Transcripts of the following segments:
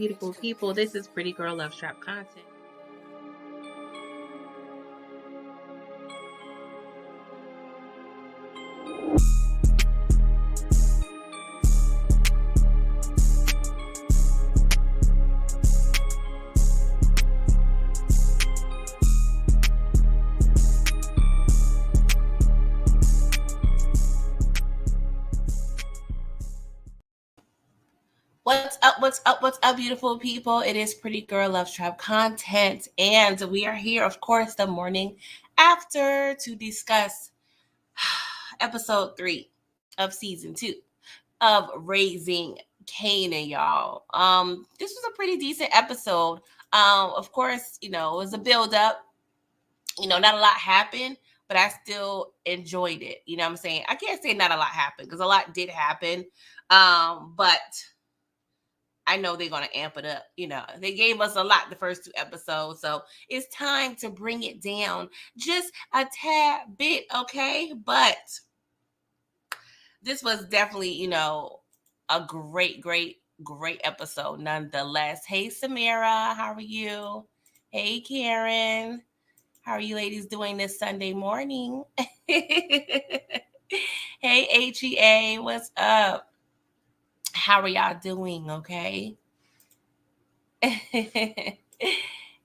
beautiful people? This is Pretty Girl Love Trap content. What's up, beautiful people? It is Pretty Girl Love Trap content, and we are here, of course, the morning after to discuss episode 3 of season 2 of Raising Kanan, y'all. This was a pretty decent episode. Of course, it was a build-up. Not a lot happened, but I still enjoyed it. You know what I'm saying? I can't say not a lot happened because a lot did happen. But I know they're going to amp it up. They gave us a lot the first 2 episodes. So it's time to bring it down just a tad bit, okay? But this was definitely, a great episode nonetheless. Hey, Samira, how are you? Hey, Karen. How are you ladies doing this Sunday morning? Hey, HEA, what's up? How are y'all doing, okay? Hey,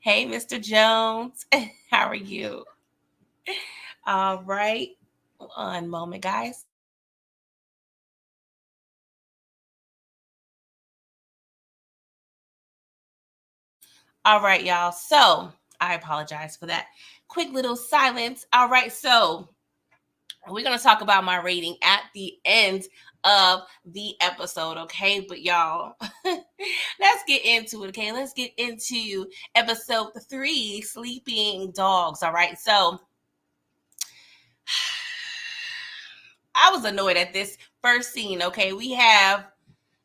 Mr. Jones, how are you? All right. One moment, guys. All right, y'all. So I apologize for that quick little silence. All right. So we're going to talk about my rating at the end of the episode, okay? But y'all, let's get into it, okay? Let's get into episode 3, Sleeping Dogs, all right? So I was annoyed at this first scene, okay? We have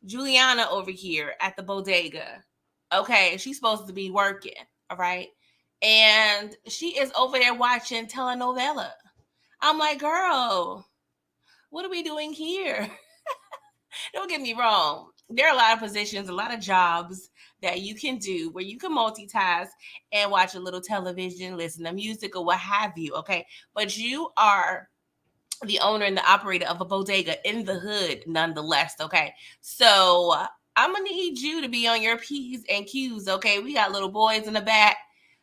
Juliana over here at the bodega, okay? She's supposed to be working, all right? And she is over there watching telenovela. I'm like, girl, what are we doing here? Don't get me wrong. There are a lot of positions, a lot of jobs that you can do where you can multitask and watch a little television, listen to music or what have you, okay? But you are the owner and the operator of a bodega in the hood nonetheless, okay? So I'm going to need you to be on your P's and Q's, okay? We got little boys in the back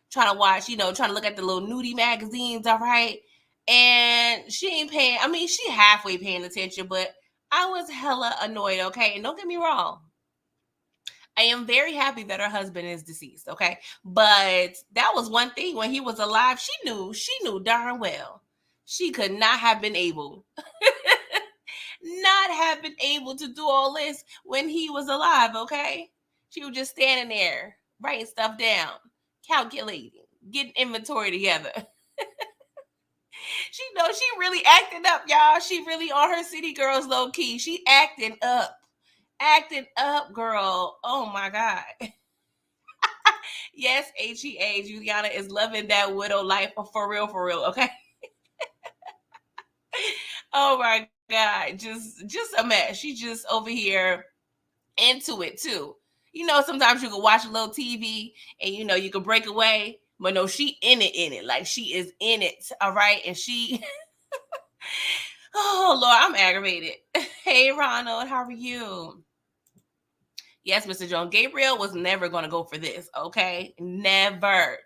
trying to watch, trying to look at the little nudie magazines, all right? And she ain't paying, she halfway paying attention, but I was hella annoyed, okay? And don't get me wrong. I am very happy that her husband is deceased, okay? But that was one thing. When he was alive, she knew darn well she could not have been able to do all this when he was alive, okay? She was just standing there, writing stuff down, calculating, getting inventory together. She really acting up, y'all. She really on her city girls low key. She acting up, girl. Oh my God. Yes, HEA, Juliana is loving that widow life for real, okay? Oh my God, just a mess. She just over here into it too. Sometimes you can watch a little TV and you can break away, but no, she in it. Like she is in it, all right? And she oh Lord, I'm aggravated. Hey Ronald, how are you? Yes, Mr. Jones. Gabriel was never going to go for this, okay? Never.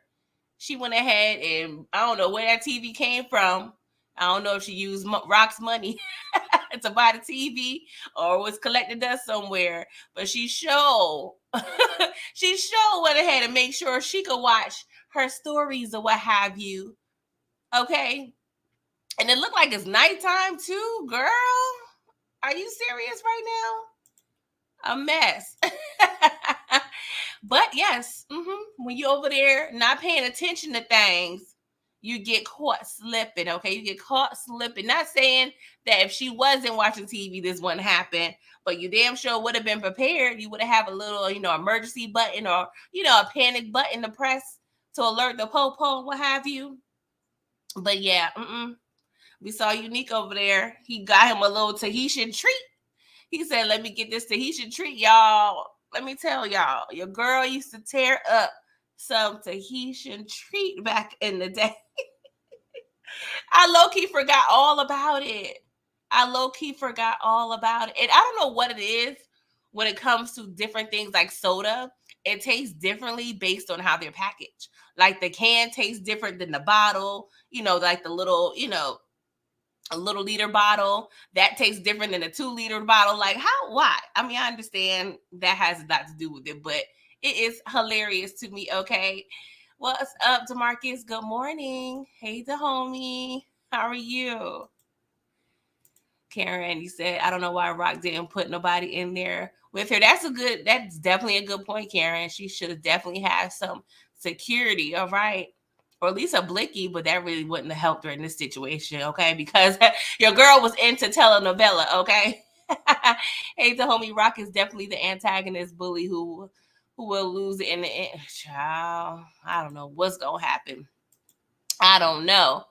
She went ahead and I don't know where that TV came from. I don't know if she used Rock's money to buy the TV or was collecting dust somewhere, but she sure went ahead and make sure she could watch her stories or what have you. Okay? And it looked like it's nighttime too, girl. Are you serious right now? A mess. But yes, when you're over there not paying attention to things, you get caught slipping, okay? You get caught slipping. Not saying that if she wasn't watching TV, this wouldn't happen, but you damn sure would have been prepared. You would have a little, emergency button or, a panic button to press to alert the po-po, what have you. But yeah, we saw Unique over there. He got him a little Tahitian treat. He said, let me get this Tahitian treat, y'all. let me tell y'all, your girl used to tear up some Tahitian treat back in the day. I low-key forgot all about it. I low-key forgot all about it. And I don't know what it is when it comes to different things like soda. It tastes differently based on how they're packaged. Like the can tastes different than the bottle, like the little, a little liter bottle that tastes different than a 2 liter bottle. Like, why? I mean, I understand that has a lot to do with it, but it is hilarious to me. Okay. What's up, DeMarcus? Good morning. Hey, the homie. How are you? Karen, you said, I don't know why Rock didn't put nobody in there with her. That's definitely a good point, Karen. She should have definitely had some security, all right? Or at least a blicky, but that really wouldn't have helped her in this situation, okay? Because your girl was into telenovela, okay? Hey, the homie, Rock is definitely the antagonist bully who will lose it in the end. Child, I don't know what's gonna happen. I don't know.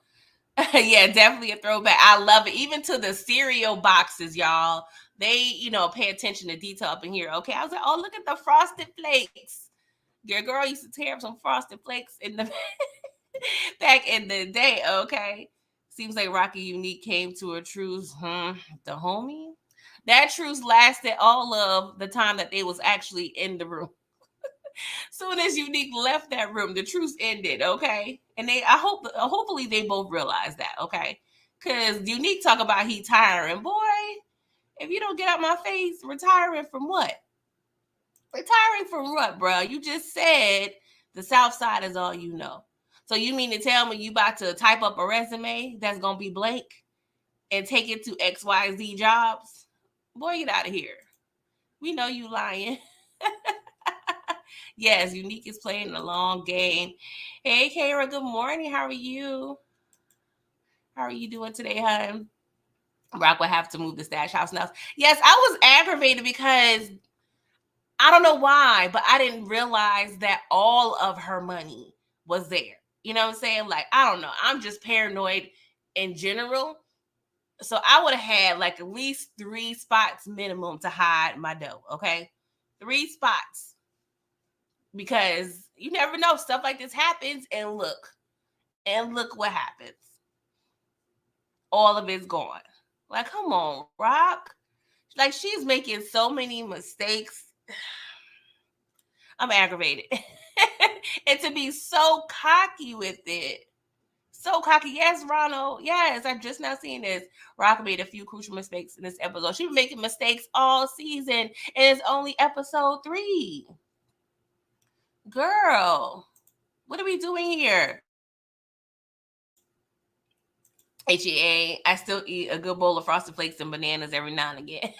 Yeah, definitely a throwback. I love it. Even to the cereal boxes, y'all. They, pay attention to detail up in here. Okay. I was like, oh, look at the frosted flakes. Your girl used to tear up some frosted flakes in the back in the day. Okay. Seems like Rocky Unique came to a truce. The homie. That truce lasted all of the time that they was actually in the room. Soon as Unique left that room, the truce ended, okay? And hopefully they both realize that, okay? Because Unique talk about he tiring. Boy, if you don't get out my face, retiring from what? Retiring from what, bro? You just said the South Side is all you know. So you mean to tell me you about to type up a resume that's going to be blank and take it to XYZ jobs? Boy, get out of here. We know you lying. Yes, Unique is playing the long game. Hey, Kara, good morning. How are you? How are you doing today, hon? Rock will have to move the stash house now. Yes, I was aggravated because I don't know why, but I didn't realize that all of her money was there. You know what I'm saying? Like, I don't know. I'm just paranoid in general. So I would have had like at least 3 spots minimum to hide my dough. Okay. 3 spots. Because you never know, stuff like this happens, and look what happens. All of it's gone. Like, come on, Rock. Like, she's making so many mistakes. I'm aggravated. And to be so cocky with it. So cocky. Yes, Ronald. Yes, I'm just now seeing this. Rock made a few crucial mistakes in this episode. She's making mistakes all season, and it's only episode 3. Girl, what are we doing here? HEA, I still eat a good bowl of Frosted Flakes and bananas every now and again.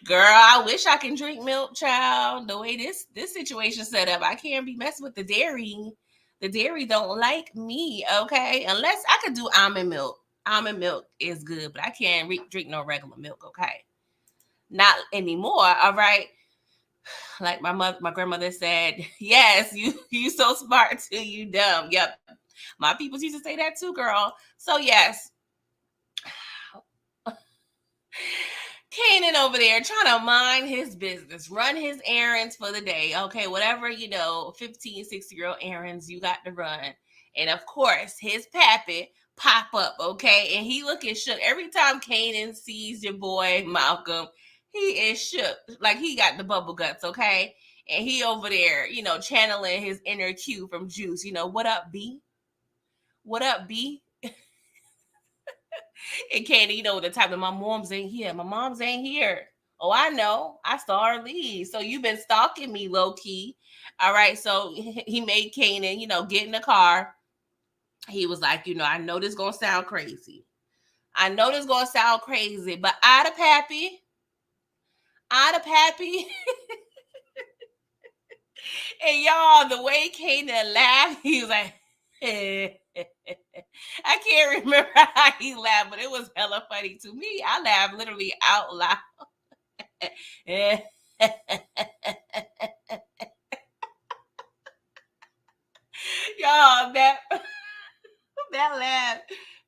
Girl, I wish I can drink milk, child. The way this situation set up, I can't be messing with the dairy. The dairy don't like me, okay? Unless I could do almond milk. Almond milk is good, but I can't drink no regular milk, okay? Not anymore, all right? Like my grandmother said, yes, you so smart till you dumb. Yep. My people used to say that too, girl. So yes. Kanan over there trying to mind his business, run his errands for the day. Okay, whatever, 15, 60-year-old errands you got to run. And of course, his pappy pop up, okay? And he looking shook. Every time Kanan sees your boy Malcolm, he is shook. Like he got the bubble guts, okay? And he over there, channeling his inner Q from Juice. What up, B? What up, B? And Kanan, the type of my mom's ain't here. My mom's ain't here. Oh, I know. I saw her leave. So you've been stalking me low key. All right. So he made Kanan, get in the car. He was like, I know this gonna sound crazy. I know this gonna sound crazy, but I'd have happy. And y'all, the way Kanan laughed, he was like, I can't remember how he laughed, but it was hella funny to me. I laughed literally out loud. Y'all, that laugh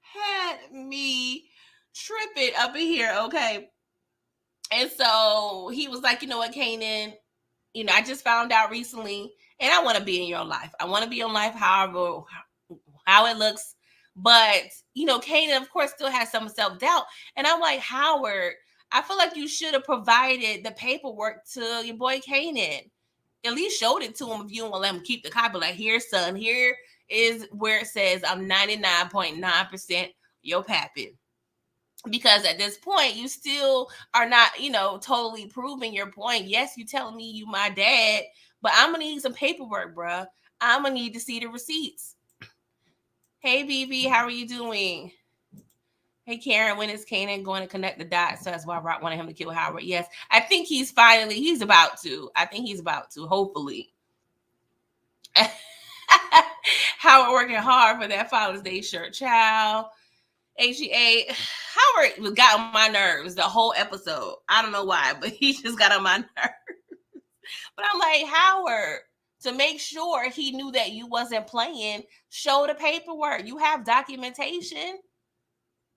had me tripping up in here. Okay. And so he was like, you know what, Kanan, I just found out recently, and I want to be in your life. I want to be in life, however, how it looks. But, Kanan, of course, still has some self doubt. And I'm like, Howard, I feel like you should have provided the paperwork to your boy Kanan. At least showed it to him if you don't want to let him keep the copy. Like, here, son, here is where it says I'm 99.9% your pappy. Because at this point, you still are not, totally proving your point. Yes, you telling me you my dad, but I'm gonna need some paperwork, bruh. I'm gonna need to see the receipts. Hey, BB, how are you doing? Hey, Karen, when is Kanan going to connect the dots? So that's why Rock wanted him to kill Howard. Yes, I think he's about to. I think he's about to, hopefully. Howard working hard for that Father's Day shirt, child. HGA, Howard got on my nerves the whole episode. I don't know why, but he just got on my nerves. But I'm like, Howard, to make sure he knew that you wasn't playing, show the paperwork. You have documentation.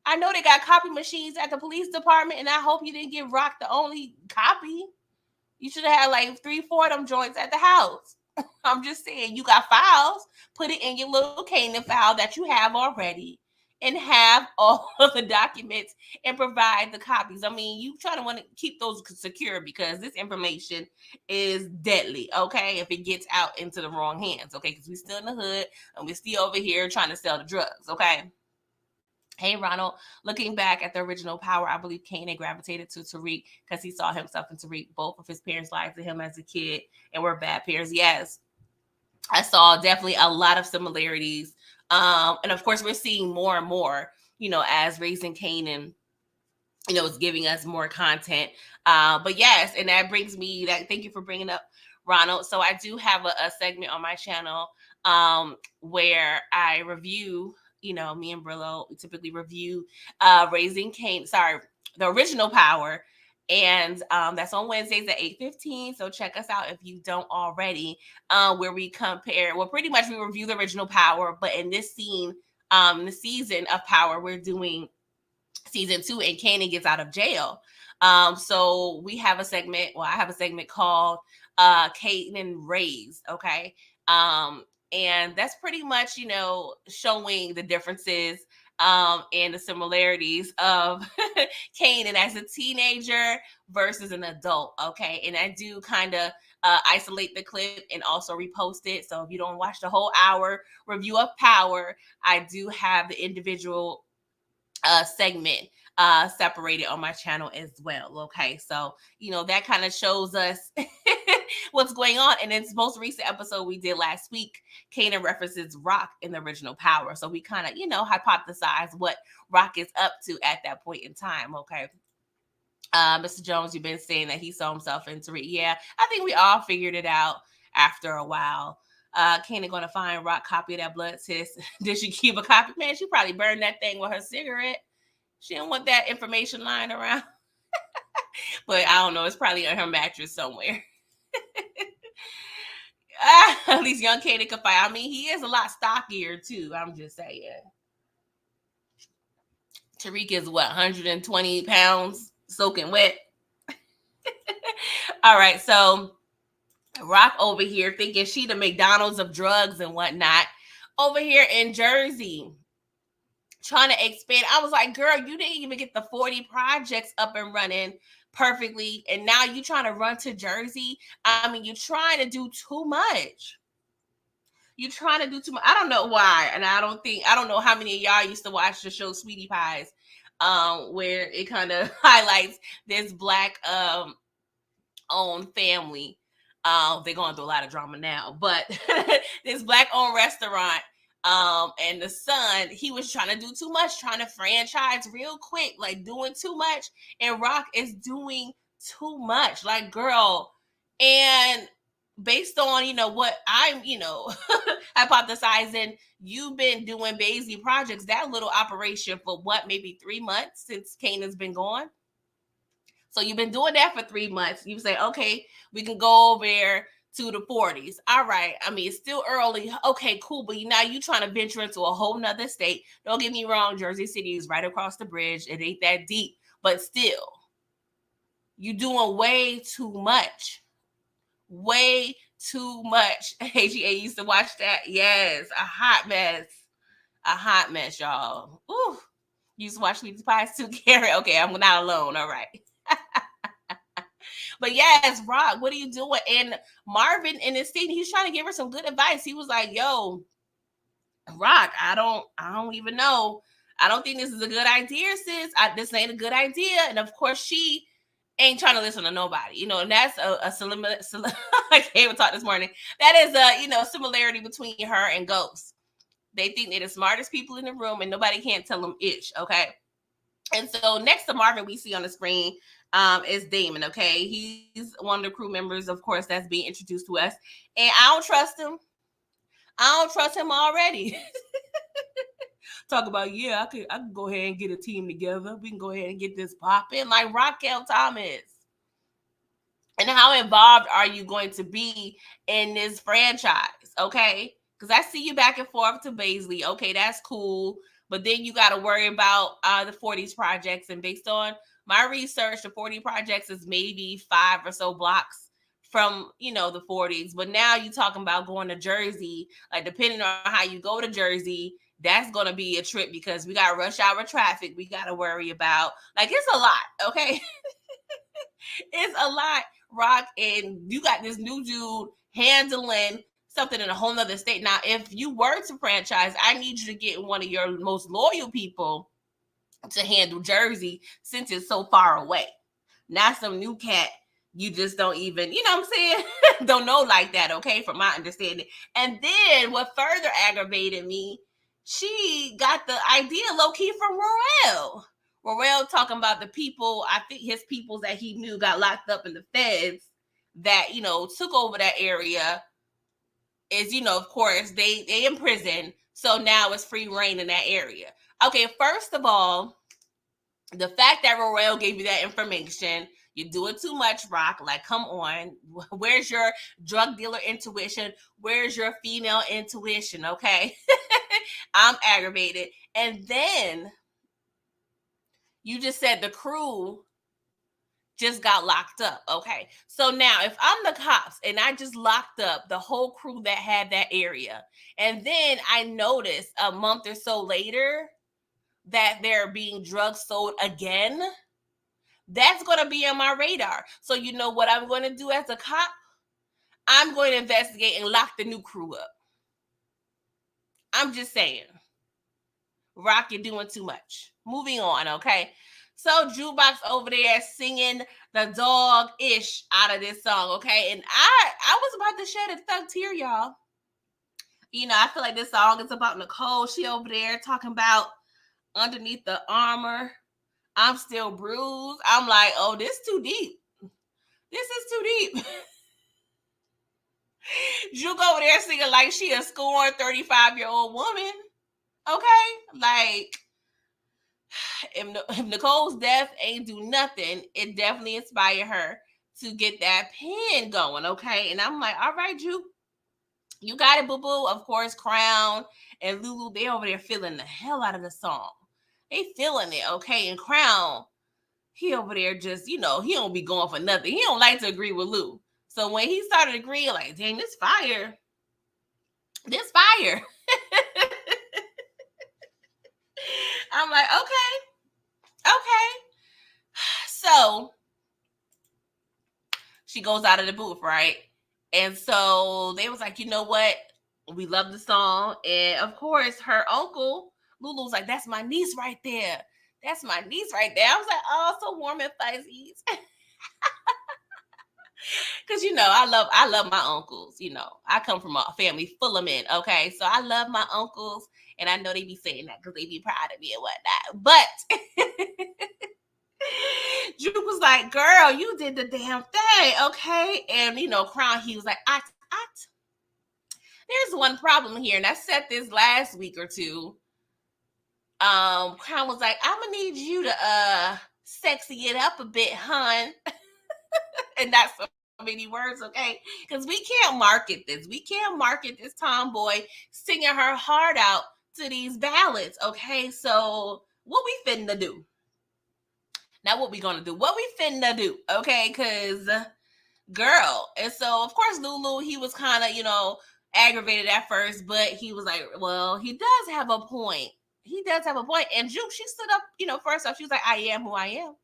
I know they got copy machines at the police department, and I hope you didn't give Rock the only copy. You should have had like 3-4 of them joints at the house. I'm just saying, you got files. Put it in your little Kanan file that you have already, and have all of the documents and provide the copies. I mean, you try to want to keep those secure because this information is deadly, okay, if it gets out into the wrong hands, okay, because we're still in the hood and we're still over here trying to sell the drugs, okay? Hey, Ronald, looking back at the original Power, I believe Kanan gravitated to Tariq because he saw himself in Tariq. Both of his parents lied to him as a kid and were bad parents. Yes, I saw definitely a lot of similarities. And of course, we're seeing more and more, as Raising Kanan, is giving us more content. But yes, and that brings me thank you for bringing up Ronald. So I do have a segment on my channel where I review, me and Brillo, we typically review Raising Kanan, the original Power. And that's on Wednesdays at 8:15. So check us out if you don't already, where we compare, pretty much we review the original Power, but in this scene, the season of Power, we're doing season 2 and Kanan gets out of jail. So we have a segment, I have a segment called Kanan Raised, okay? And that's pretty much, showing the differences and the similarities of Kanan as a teenager versus an adult, okay? And I do kind of isolate the clip and also repost it. So if you don't watch the whole hour review of Power, I do have the individual segment separated on my channel as well, okay? So, that kind of shows us what's going on. And in this most recent episode we did last week, Kanan references Rock in the original Power. So we kind of, hypothesize what Rock is up to at that point in time, okay? Mr. Jones, you've been saying that he saw himself in Tariq. Yeah, I think we all figured it out after a while. Kanan gonna find Rock copy of that blood test. Did she keep a copy? Man, she probably burned that thing with her cigarette. She didn't want that information lying around. But I don't know. It's probably on her mattress somewhere. At least young Kanan could fight. I mean, he is a lot stockier too. I'm just saying. Tariq is 120 pounds soaking wet. All right, so Rock over here thinking she the McDonald's of drugs and whatnot. Over here in Jersey, trying to expand. I was like, girl, you didn't even get the 40 projects up and running perfectly, and now you trying to run to Jersey. I mean, you're trying to do too much. You're trying to do too much. I don't know why, and I don't know how many of y'all used to watch the show Sweetie Pies, where it kind of highlights this black owned family. They're going through a lot of drama now, but this black owned restaurant. And the son, he was trying to do too much, trying to franchise real quick, like doing too much. And Rock is doing too much, like, girl. And based on, what I'm, hypothesizing, you've been doing Baisley projects, that little operation for maybe 3 months since Kanan's been gone. So you've been doing that for 3 months. You say, okay, we can go over there to the 40s. All right. I mean, it's still early. Okay, cool. But now you trying to venture into a whole nother state. Don't get me wrong. Jersey City is right across the bridge. It ain't that deep, but still, You doing way too much. Way too much. AGA used to watch that. Yes, a hot mess. A hot mess, y'all. Ooh. You used to watch Sweetie Pies too, Gary? Okay, I'm not alone. All right. But yes, Rock, what are you doing? And Marvin in his scene, he's trying to give her some good advice. He was like, yo, Rock, I don't even know. I don't think this is a good idea, sis. This ain't a good idea. And of course, she ain't trying to listen to nobody, and that's a similar. I can't even talk this morning. That is a similarity between her and Ghost. They think they're the smartest people in the room, and nobody can't tell them ish. Okay, and so next to Marvin, we see on the screen is Damon. Okay, he's one of the crew members, of course, that's being introduced to us, and I don't trust him. I don't trust him already. Talk about, I can go ahead and get a team together. We can go ahead and get this popping like Raquel Thomas. And how involved are you going to be in this franchise? Okay, because I see you back and forth to Baisley. Okay, that's cool. But then you got to worry about the 40s projects. And based on my research, the 40 projects is maybe 5 or so blocks from, the 40s. But now you're talking about going to Jersey. Like, depending on how you go to Jersey, that's going to be a trip because we got rush hour traffic we got to worry about. Like, it's a lot, okay? It's a lot, Rock. And you got this new dude handling something in a whole nother state. Now, if you were to franchise, I need you to get one of your most loyal people to handle Jersey since it's so far away. Not some new cat you just don't even, what I'm saying? Don't know like that, okay, from my understanding. And then what further aggravated me, she got the idea low-key from Raquel. Raquel talking about the people, I think his peoples that he knew got locked up in the feds that, took over that area is, of course, they in prison. So now it's free reign in that area. Okay, first of all, the fact that Raquel gave you that information, you're doing too much, Rock. Like, come on. Where's your drug dealer intuition? Where's your female intuition? Okay. I'm aggravated. And then you just said the crew just got locked up. Okay. So now if I'm the cops and I just locked up the whole crew that had that area, and then I notice a month or so later that they're being drugs sold again, that's going to be on my radar. So you know what I'm going to do as a cop? I'm going to investigate and lock the new crew up. I'm just saying. Rock, you're doing too much. Moving on, okay? So Jukebox over there singing the dog-ish out of this song, okay? And I was about to shed a thug tear, y'all. I feel like this song is about Nicole. She over there talking about underneath the armor, I'm still bruised. I'm like, oh, this too deep. This is too deep. Juke over there singing like she a scorned 35-year-old woman. Okay? Like, if Nicole's death ain't do nothing, it definitely inspired her to get that pen going, okay? And I'm like, all right, Juke, you got it, boo-boo. Of course, Crown and Lulu, they over there feeling the hell out of the song. They feeling it, okay? And Crown, he over there just, he don't be going for nothing. He don't like to agree with Lou. So when he started agreeing, like, dang, this fire. I'm like, okay. So she goes out of the booth, right? And so they was like, you know what? We love the song. And of course, her uncle, Lulu's like, that's my niece right there. That's my niece right there. I was like, oh, so warm and fuzzy. Because, I love my uncles. I come from a family full of men, okay? So I love my uncles, and I know they be saying that because they be proud of me and whatnot. But Juke was like, girl, you did the damn thing, okay? And, Crown, he was like, there's one problem here, and I said this last week or two. Crown was like, I'm gonna need you to sexy it up a bit, hun. And that's so many words, okay? Because we can't market this. We can't market this tomboy singing her heart out to these ballads, okay? So what we finna do? Now what we gonna do? What we finna do? Okay, cause girl. And so of course Lulu, he was kind of, aggravated at first, but he was like, well, he does have a point. He does have a point. And Juke, she stood up, first off, she was like, I am who I am.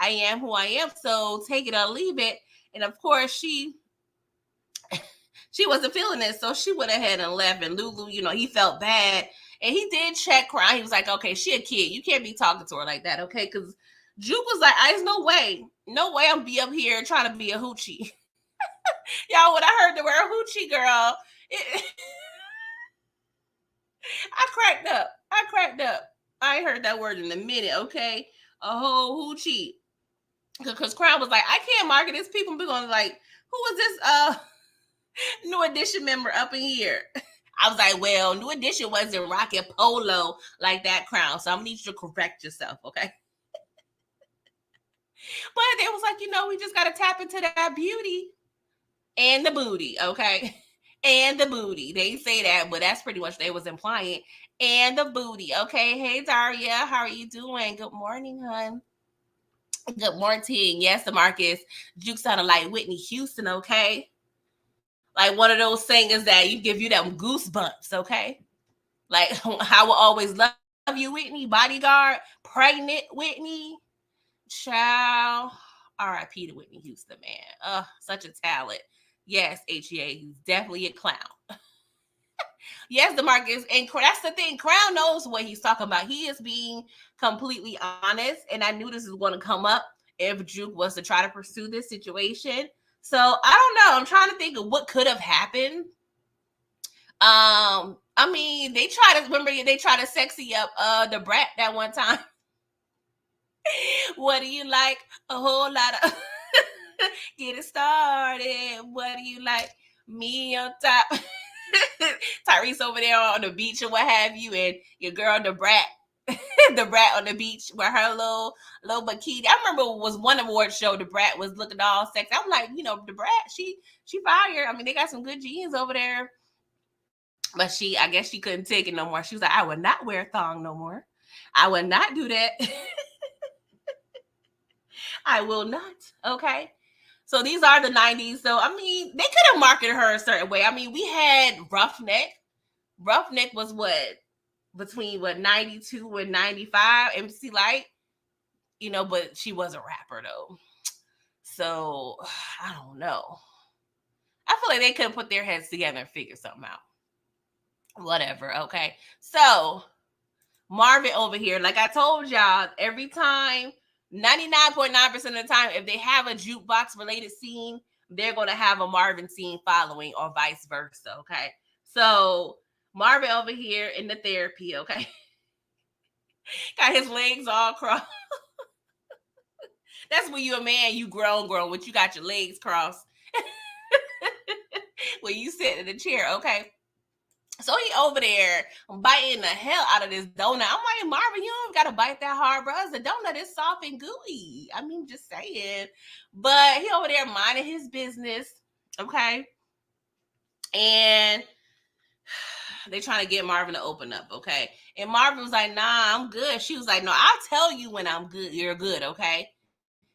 I am who I am. So take it or leave it. And of course she wasn't feeling it. So she went ahead and left. And Lulu, he felt bad. And he did check Crown. He was like, okay, she a kid. You can't be talking to her like that, okay? Because Juke was like, there's no way. No way I'm be up here trying to be a hoochie. Y'all, when I heard the word hoochie, girl, I cracked up. I ain't heard that word in a minute, okay? A whole hoochie. Because Crown was like, I can't market this. People be going like, who is this New Edition member up in here? I was like, well, New Edition wasn't rocking polo like that, Crown. So I'm gonna need you to correct yourself, okay? But they was like, we just gotta tap into that beauty and the booty, okay? And the booty. They say that, but that's pretty much they was implying. And the booty, okay? Hey, Daria, how are you doing? Good morning, hun. Good morning. Yes, DeMarcus. Juke sounded like Whitney Houston, okay? Like one of those singers that you give you them goosebumps, okay? Like I will always love you, Whitney. Bodyguard, pregnant Whitney. Child. R.I.P. to Whitney Houston, man. Such a talent. Yes, HEA, he's definitely a clown. Yes, DeMarcus, and that's the thing. Crown knows what he's talking about. He is being completely honest, and I knew this was going to come up if Juke was to try to pursue this situation. So I don't know. I'm trying to think of what could have happened. I mean, they try to sexy up the brat that one time. What do you like? A whole lot of get it started. What do you like? Me on top. Tyrese over there on the beach or what have you, and your girl the brat on the beach with her little bikini. I remember it was one award show, the brat was looking all sexy. I'm like, the brat, she fire. I mean, they got some good jeans over there. But I guess she couldn't take it no more. She was like, I would not wear a thong no more. I would not do that. I will not. Okay. So these are the 90s. So, I mean, they could have marketed her a certain way. I mean, we had Roughneck. Roughneck was between 92 and 95, MC Light, but she was a rapper though. So, I don't know. I feel like they could have put their heads together and figure something out. Whatever, okay. So, Marvin over here, like I told y'all, every time 99.9% of the time, if they have a jukebox related scene, they're going to have a Marvin scene following or vice versa. Okay. So Marvin over here in the therapy. Okay. Got his legs all crossed. That's when you're a man, you grown, when you got your legs crossed. When you sit in the chair. Okay. So he over there biting the hell out of this donut. I'm like, Marvin, you don't got to bite that hard, bro. The donut is soft and gooey. I mean, just saying. But he over there minding his business, okay? And they trying to get Marvin to open up, okay? And Marvin was like, nah, I'm good. She was like, no, I'll tell you when I'm good. You're good, okay?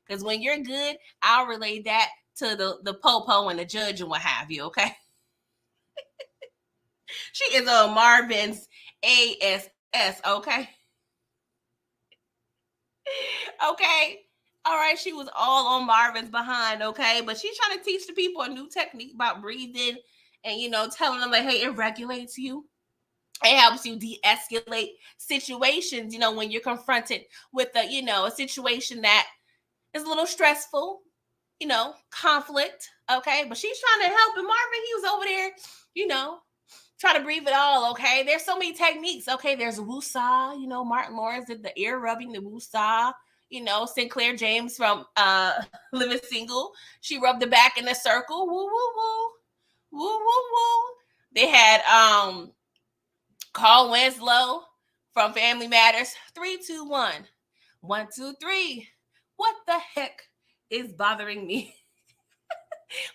Because when you're good, I'll relay that to the po-po and the judge and what have you, okay? She is on Marvin's ASS, okay? Okay. All right, she was all on Marvin's behind, okay? But she's trying to teach the people a new technique about breathing and, telling them, like, hey, it regulates you. It helps you de-escalate situations, when you're confronted with a situation that is a little stressful, conflict, okay? But she's trying to help. And Marvin, he was over there, try to breathe it all, okay? There's so many techniques, okay? There's woo-saw, Martin Lawrence did the ear rubbing, the woo-saw, Sinclair James from Living Single, she rubbed the back in a circle, woo, woo, woo, woo, woo, woo. They had Carl Winslow from Family Matters, 3, 2, 1, 1, 2, 3, what the heck is bothering me?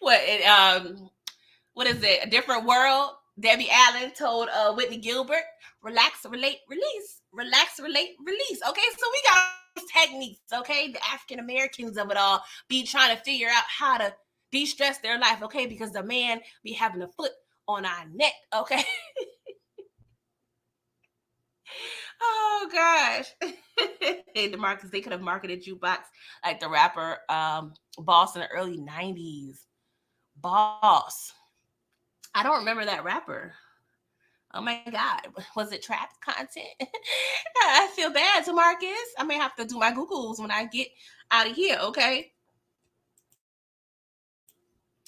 What is it, A Different World? Debbie Allen told Whitney Gilbert, relax, relate, release. Relax, relate, release. Okay, so we got techniques, okay? The African Americans of it all be trying to figure out how to de-stress their life, okay? Because the man be having a foot on our neck, okay? Oh gosh. Hey, DeMarcus, they could have marketed Jukebox like the rapper Boss in the early 90s. Boss. I don't remember that rapper. Oh my God. Was it trap content? I feel bad, DeMarcus. I may have to do my Googles when I get out of here, okay?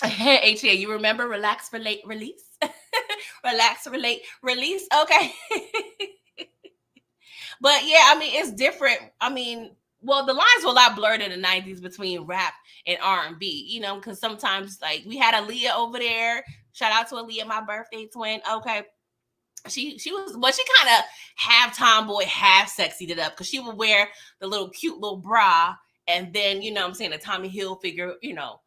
HA, you remember Relax, Relate, Release? Relax, Relate, Release. Okay. But yeah, I mean, it's different. I mean, well, the lines were a lot blurred in the 90s between rap and R&B, you know, because sometimes like we had Aaliyah over there. Shout out to Aaliyah, my birthday twin. Okay. She was, well, she kind of half tomboy, half sexied it up because she would wear the little cute little bra and then, you know what I'm saying, the Tommy Hilfiger, you know,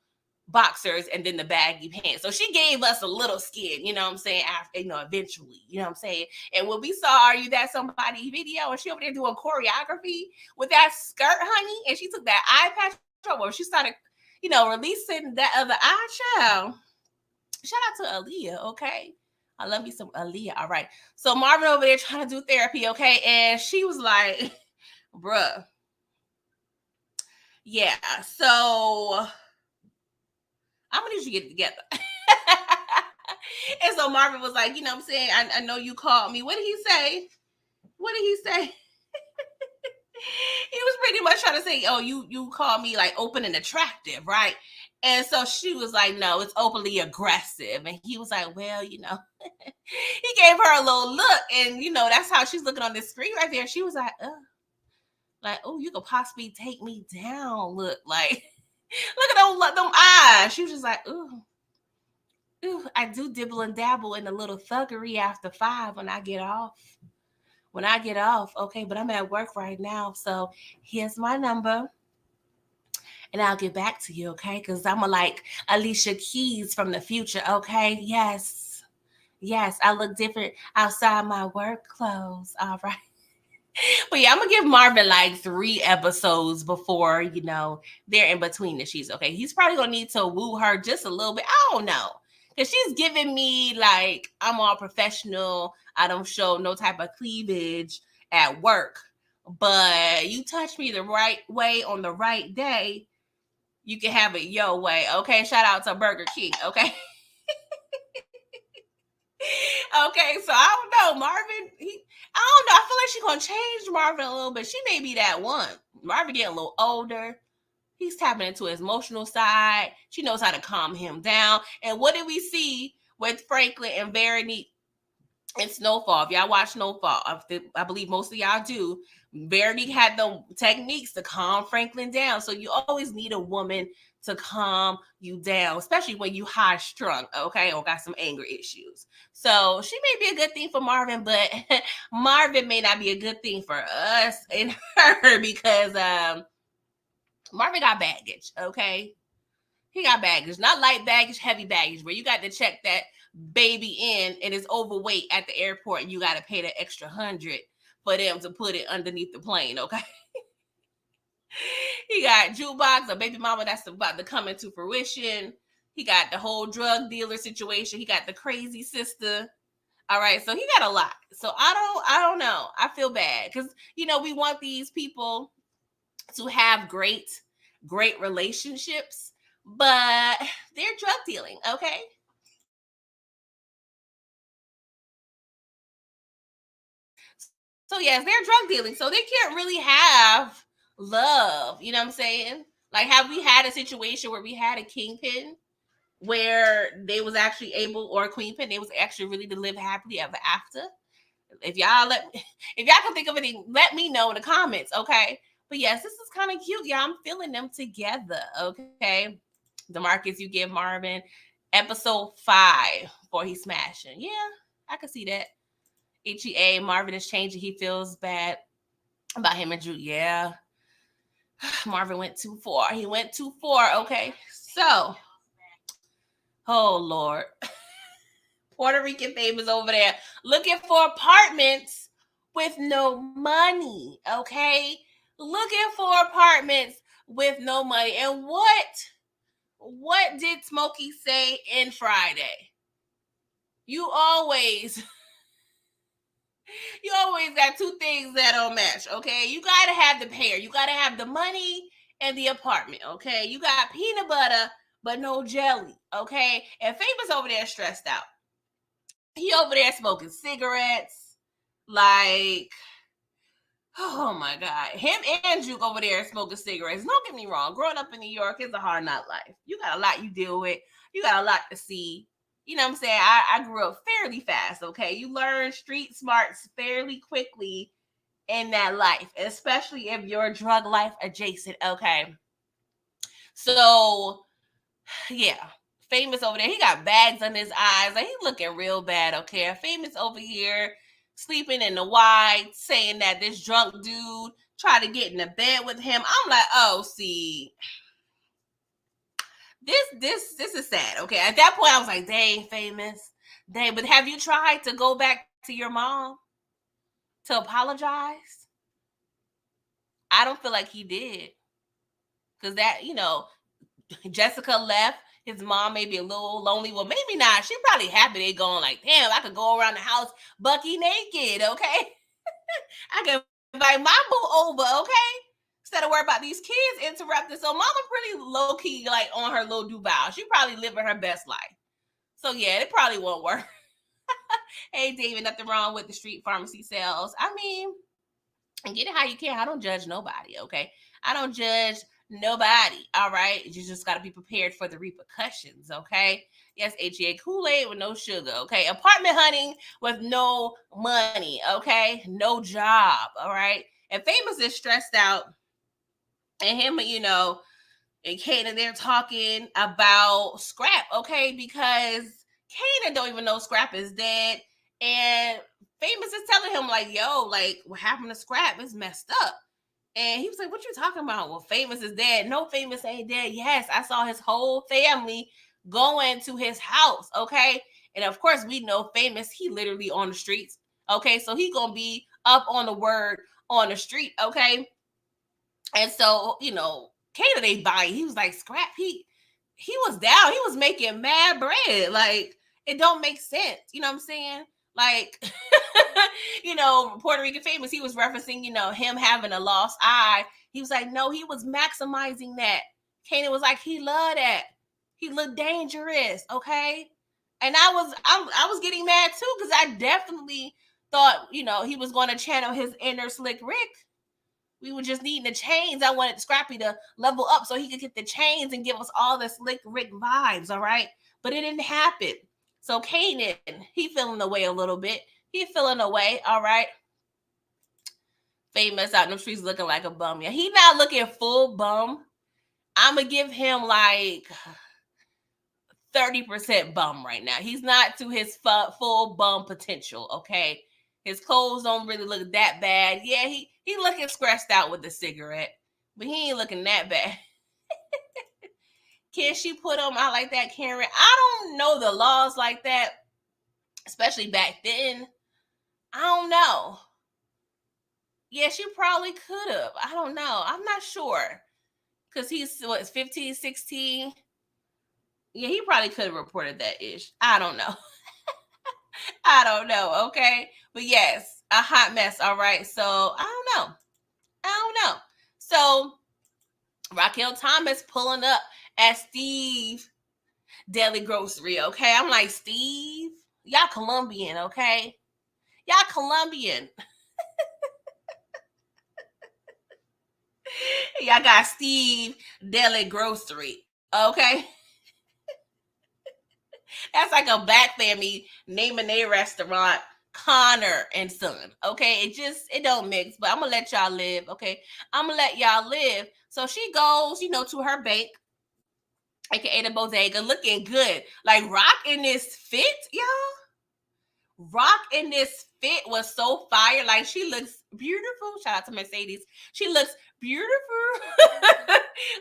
boxers and then the baggy pants. So she gave us a little skin, you know what I'm saying, after, you know, eventually, you know what I'm saying. And when we saw Are You That Somebody video and she over there doing choreography with that skirt, honey, and she took that eye patch over, she started, you know, releasing that other eye, child. Shout out to Aaliyah, okay? I love you some Aaliyah. All right. So Marvin over there trying to do therapy, okay? And she was like, bruh. Yeah. So I'm gonna need you to get it together. And so Marvin was like, you know what I'm saying? I know you called me. What did he say? What did he say? He was pretty much trying to say, oh, you call me like open and attractive, right? And so she was like, no, it's openly aggressive. And he was like, well, you know, he gave her a little look. And, you know, that's how she's looking on this screen right there. She was like, oh, you could possibly take me down. Look, like, look at them eyes. She was just like, ooh, I do dibble and dabble in a little thuggery after 5 when I get off. Okay, but I'm at work right now. So here's my number. And I'll get back to you, okay? Because I'm like Alicia Keys from the future, okay? Yes. Yes, I look different outside my work clothes. All right. But yeah, I'm gonna give Marvin like 3 episodes before, you know, they're in between the sheets. Okay. He's probably gonna need to woo her just a little bit. I don't know. Because she's giving me like I'm all professional. I don't show no type of cleavage at work. But you touch me the right way on the right day, you can have it your way. Okay. Shout out to Burger King. Okay. Okay, so I don't know, Marvin. I don't know. I feel like she's gonna change Marvin a little bit. She may be that one. Marvin getting a little older. He's tapping into his emotional side. She knows how to calm him down. And what did we see with Franklin and Veronique and Snowfall? If y'all watch Snowfall, I believe most of y'all do. Veronique had the techniques to calm Franklin down. So you always need a woman to calm you down, especially when you high strung, okay, or got some anger issues. So she may be a good thing for Marvin, but Marvin may not be a good thing for us and her because Marvin got baggage, okay? He got baggage, not light baggage, heavy baggage, where you got to check that baby in and it's overweight at the airport and you got to pay the extra 100 for them to put it underneath the plane, okay? He got Jukebox, a baby mama that's about to come into fruition. He got the whole drug dealer situation. He got the crazy sister. All right, so he got a lot. So I don't know. I feel bad because you know we want these people to have great relationships, but they're drug dealing. Okay. So yes, they're drug dealing. So they can't really have love. You know what I'm saying? Like, have we had a situation where we had a kingpin where they was actually able, or a queen pin, they was actually really to live happily ever after? If y'all if y'all can think of any, let me know in the comments, okay? But yes, this is kind of cute, y'all. I'm feeling them together, okay? DeMarcus, you give Marvin episode 5 before he's smashing. Yeah, I can see that. HEA, Marvin is changing. He feels bad about him and Drew. Yeah. Marvin went too far. He went too far. Okay. So, oh Lord. Puerto Rican famous over there looking for apartments with no money. Okay. looking for apartments with no money. And what did Smokey say in Friday? You always got two things that don't match, okay? You gotta have the pair. You gotta have the money and the apartment, okay? You got peanut butter, but no jelly, okay? And Famous over there stressed out. He over there smoking cigarettes, like, oh my God. Him and Juke over there smoking cigarettes. Don't get me wrong. Growing up in New York is a hard knock life. You got a lot you deal with. You got a lot to see. You know what I'm saying? I grew up fairly fast, okay? You learn street smarts fairly quickly in that life, especially if you're drug life adjacent, okay? So, yeah. Famous over there, he got bags on his eyes. Like, he looking real bad, okay? Famous over here sleeping in the wide, saying that this drunk dude tried to get in the bed with him. I'm like, oh, see, this is sad, okay? At that point, I was like, dang, Famous. Dang, but have you tried to go back to your mom to apologize? I don't feel like he did. Because that, Jessica left. His mom may be a little lonely. Well, maybe not. She probably happy they going like, damn, I could go around the house bucky naked, okay? I can invite my boo over, okay? Instead of worry about these kids interrupting. So mama pretty low-key, like, on her little Duval. She probably living her best life. So yeah, it probably won't work. Hey, David, nothing wrong with the street pharmacy sales. I mean, get it how you can. I don't judge nobody, okay? I don't judge nobody, all right? You just got to be prepared for the repercussions, okay? Yes, HEA Kool-Aid with no sugar, okay? Apartment hunting with no money, okay? No job, all right? And Famous is stressed out, and him, and Kanan, they're talking about Scrap, okay? Because Kanan don't even know Scrap is dead, and Famous is telling him, like, yo, like, what happened to Scrap is messed up. And he was like, what you talking about? Well, Famous is dead. No, Famous ain't dead. Yes, I saw his whole family going to his house, okay? And of course, we know Famous, he literally on the streets, okay? So he gonna be up on the word on the street, okay? And so, Kanan ain't buying. He was like, Scrap, he was down. He was making mad bread. Like, it don't make sense. You know what I'm saying? Like, Puerto Rican Famous, he was referencing, him having a lost eye. He was like, no, he was maximizing that. Kanan was like, he loved that. He looked dangerous, okay? And I was getting mad too, because I definitely thought, he was going to channel his inner Slick Rick. We were just needing the chains. I wanted Scrappy to level up so he could get the chains and give us all the Slick Rick vibes, all right? But it didn't happen. So Kanan, he feeling away a little bit. He feeling away, all right? Famous out in the streets looking like a bum. Yeah, he not looking full bum. I'm going to give him like 30% bum right now. He's not to his full bum potential, okay? His clothes don't really look that bad. Yeah, he looking stressed out with the cigarette, but he ain't looking that bad. Can she put him out like that, Karen? I don't know the laws like that, especially back then. I don't know. Yeah, she probably could have. I don't know. I'm not sure. Because he's, 15, 16? Yeah, he probably could have reported that ish. I don't know. I don't know, okay? But yes, a hot mess, all right? So, I don't know. So, Raquel Thomas pulling up at Steve Deli Grocery, okay? I'm like, Steve, y'all Colombian, okay? Y'all Colombian. Y'all got Steve Deli Grocery, okay? That's like a black family naming their restaurant Connor and Son. Okay, it don't mix, but I'm gonna let y'all live. Okay, I'm gonna let y'all live. So she goes, to her bank, aka the Bodega, looking good. Like Rock in this fit, y'all. Rock in this fit was so fire. Like she looks beautiful. Shout out to Mercedes. She looks beautiful.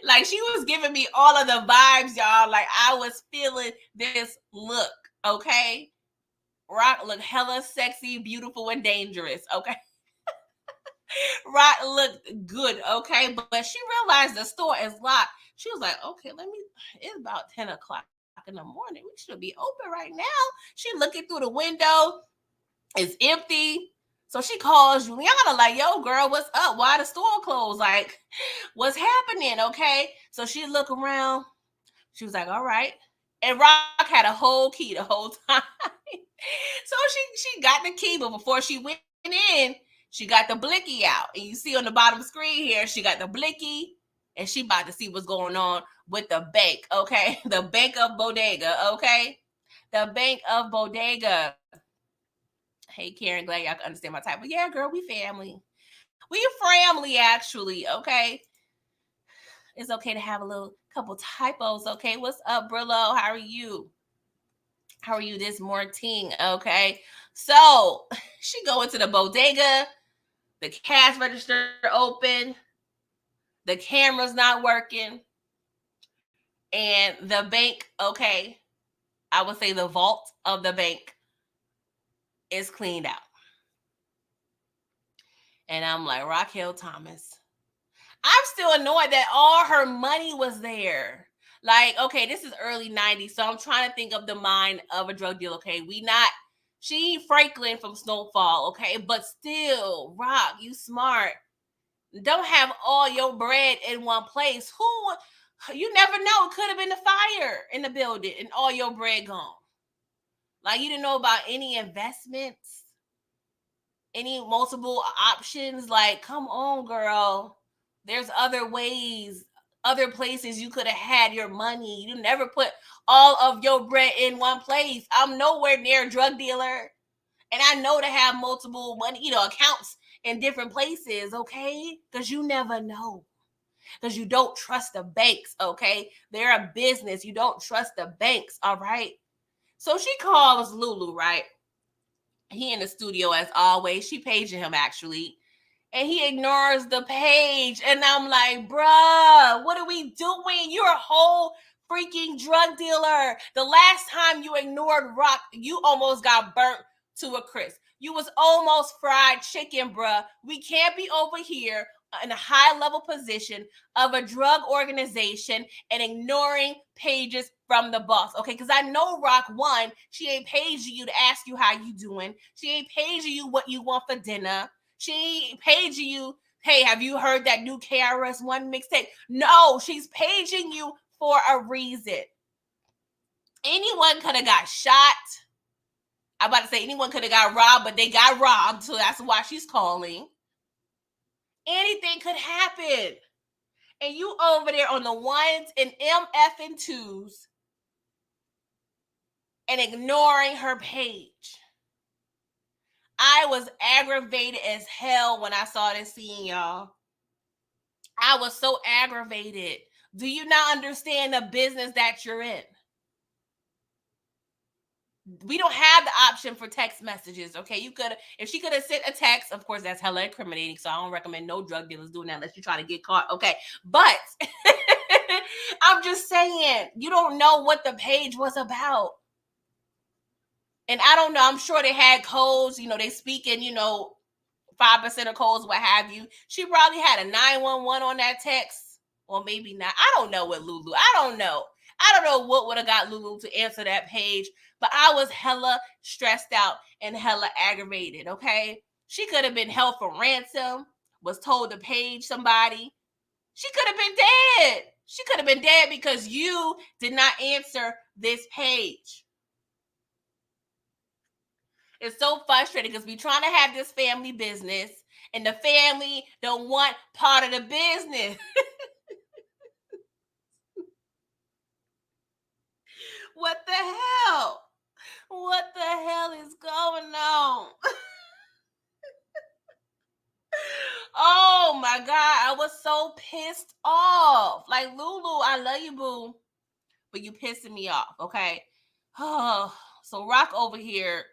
Like she was giving me all of the vibes, y'all. Like I was feeling this look. Okay. Rock looked hella sexy, beautiful, and dangerous. Okay. Rock looked good, okay, but she realized the store is locked. She was like, okay, it's about 10 o'clock in the morning. We should be open right now. She looking through the window, it's empty. So she calls Juliana, like, yo, girl, what's up? Why the store closed? Like, what's happening? Okay. So she look around. She was like, all right. And Rock had a whole key the whole time. So she got the key, but before she went in, she got the blicky out. And you see on the bottom screen here, she got the blicky, and she about to see what's going on with the bank, okay? The Bank of Bodega, okay? The Bank of Bodega. Hey, Karen, glad y'all can understand my type. But yeah, girl, we family. We family, actually, okay? It's okay to have a little couple typos, okay? What's up, Brillo? How are you? How are you this morning? Okay. So she go into the bodega, the cash register open, the camera's not working, and the bank, okay, I would say the vault of the bank is cleaned out. And I'm like, Raquel Thomas. I'm still annoyed that all her money was there. Like, okay, this is early 90s, so I'm trying to think of the mind of a drug dealer, okay? She ain't Franklin from Snowfall, okay? But still, Rock, you smart. Don't have all your bread in one place. You never know. It could have been a fire in the building and all your bread gone. Like, you didn't know about any investments, any multiple options. Like, come on, girl. There's other ways, other places you could have had your money. You never put all of your bread in one place. I'm nowhere near a drug dealer. And I know to have multiple money, accounts in different places, okay? Because you never know. Because you don't trust the banks, okay? They're a business. You don't trust the banks, all right? So she calls Lulu, right? He in the studio as always. She paging him, actually. And he ignores the page. And I'm like, bruh, what are we doing? You're a whole freaking drug dealer. The last time you ignored Rock, you almost got burnt to a crisp. You was almost fried chicken, bruh. We can't be over here in a high level position of a drug organization and ignoring pages from the boss, okay? Because I know Rock, one, she ain't paging you to ask you how you doing. She ain't paging you what you want for dinner. She paging you, hey, have you heard that new KRS-One mixtape? No, she's paging you for a reason. Anyone could have got shot. I'm about to say anyone could have got robbed, but they got robbed, so that's why she's calling. Anything could happen. And you over there on the ones and MF and twos and ignoring her page. I was aggravated as hell when I saw this scene, y'all. I was so aggravated. Do you not understand the business that you're in? We don't have the option for text messages, okay? If she could have sent a text, of course, that's hella incriminating, so I don't recommend no drug dealers doing that unless you're trying to get caught, okay? But I'm just saying, you don't know what the page was about. And I don't know, I'm sure they had codes, they speak in, 5% of codes, what have you. She probably had a 911 on that text, or maybe not. I don't know what Lulu, I don't know what would have got Lulu to answer that page, but I was hella stressed out and hella aggravated, okay? She could have been held for ransom, was told to page somebody. She could have been dead. She could have been dead because you did not answer this page. It's so frustrating because we trying to have this family business and the family don't want part of the business. What the hell? What the hell is going on? Oh my God, I was so pissed off. Like, Lulu, I love you, boo, but you pissing me off, okay? Oh, so Rock over here,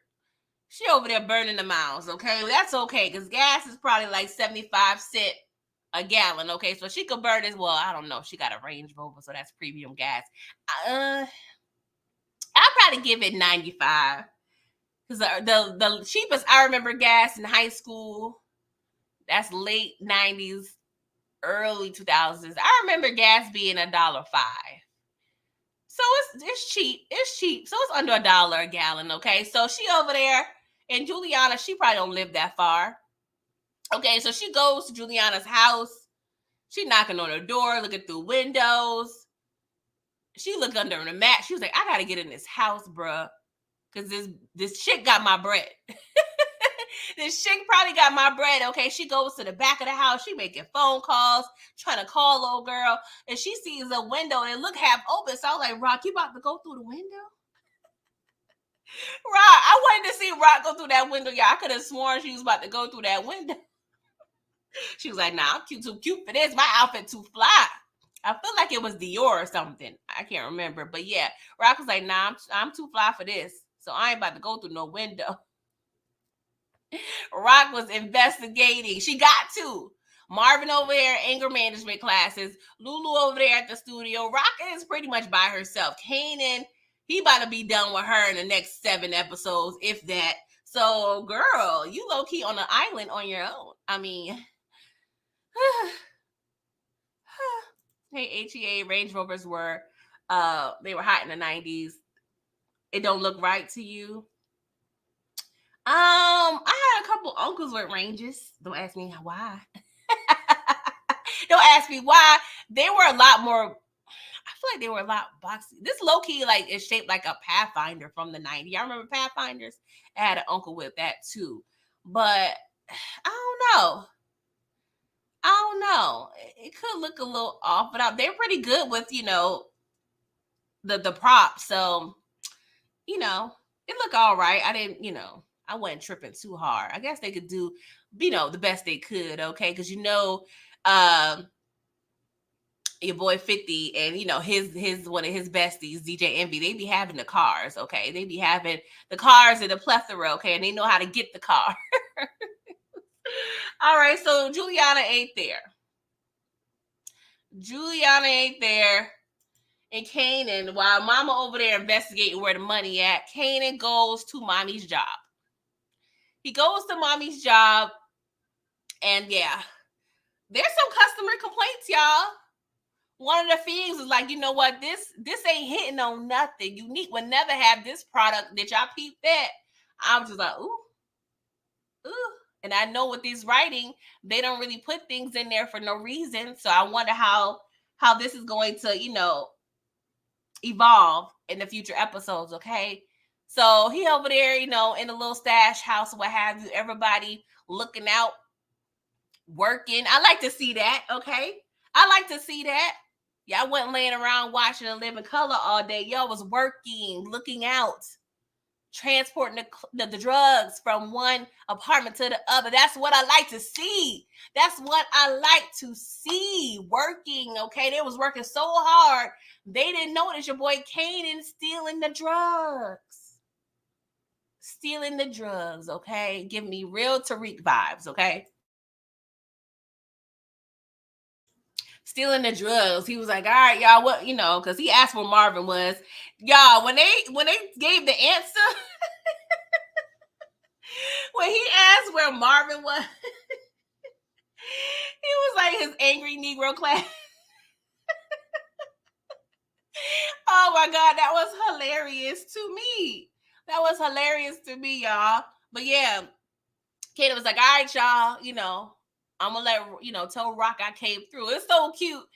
she over there burning the miles, okay? That's okay, because gas is probably like 75 cents a gallon, okay? So she could burn as well. I don't know. She got a Range Rover, so that's premium gas. I'll probably give it 95. Because the cheapest I remember gas in high school, That's late 90s, early 2000s. I remember gas being $1.05. So it's cheap. It's cheap. So it's under $1 a gallon, okay? So she over there, and Juliana, she probably don't live that far. Okay, so she goes to Juliana's house. She knocking on her door, looking through windows. She looked under the mat. She was like, I gotta get in this house, bruh. Cause this chick got my bread. This chick probably got my bread. Okay, she goes to the back of the house. She making phone calls, trying to call old girl, and she sees a window and it look half open. So I was like, Rock, you about to go through the window? Rock, I wanted to see Rock go through that window. Yeah, I could have sworn she was about to go through that window. She was like, nah, I'm too cute for this. My outfit too fly. I feel like it was Dior or something. I can't remember. But yeah, Rock was like, nah, I'm too fly for this. So I ain't about to go through no window. Rock was investigating. She got to. Marvin over there, anger management classes. Lulu over there at the studio. Rock is pretty much by herself. Kanan, he about to be done with her in the next 7 episodes, if that. So, girl, you low-key on an island on your own. I mean, hey, HEA Range Rovers were, they were hot in the 90s. It don't look right to you? I had a couple uncles with Ranges. Don't ask me why. Don't ask me why. They were a lot more, I feel like they were a lot boxy. This low-key, like, is shaped like a Pathfinder from the 90s. Y'all remember Pathfinders? I had an uncle with that, too. But, I don't know. It could look a little off, but they're pretty good with, the props. So, it looked all right. I didn't, I wasn't tripping too hard. I guess they could do, the best they could, okay? Because, your boy 50 and, his one of his besties, DJ Envy, they be having the cars, okay? They be having the cars in a plethora, okay? And they know how to get the car. All right, so Juliana ain't there. And Kanan, while mama over there investigating where the money at, Kanan goes to mommy's job. He goes to mommy's job, and yeah, there's some customer complaints, y'all. One of the things is like, you know what, this ain't hitting on nothing. Unique would never have this product. Did y'all peep that? I was just like, ooh. And I know with these writing, they don't really put things in there for no reason. So I wonder how this is going to, evolve in the future episodes, okay? So he over there, in a little stash house, what have you, everybody looking out, working. I like to see that, okay? I like to see that. Y'all wasn't laying around watching A Living Color all day. Y'all was working, looking out, transporting the drugs from one apartment to the other. That's what I like to see. That's what I like to see. Working, okay? They was working so hard. They didn't notice your boy Kanan stealing the drugs. Okay? Give me real Tariq vibes, okay? Stealing the drugs. He was like, all right, y'all, what, because he asked where Marvin was. Y'all, when they gave the answer, when he asked where Marvin was, he was like his angry Negro class. Oh my God, that was hilarious to me. Y'all. But yeah, Kanan was like, all right, y'all, I'm gonna let tell Rock I came through. It's so cute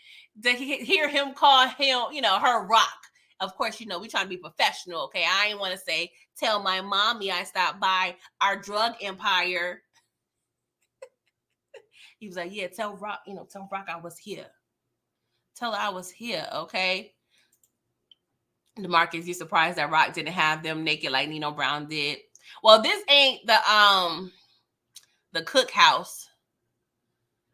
to hear him call him, her Rock. Of course, we trying to be professional, okay? I ain't want to say tell my mommy I stopped by our drug empire. He was like, yeah, tell Rock I was here. Tell her I was here, okay? DeMarcus, you surprised that Rock didn't have them naked like Nino Brown did? Well, this ain't the cookhouse.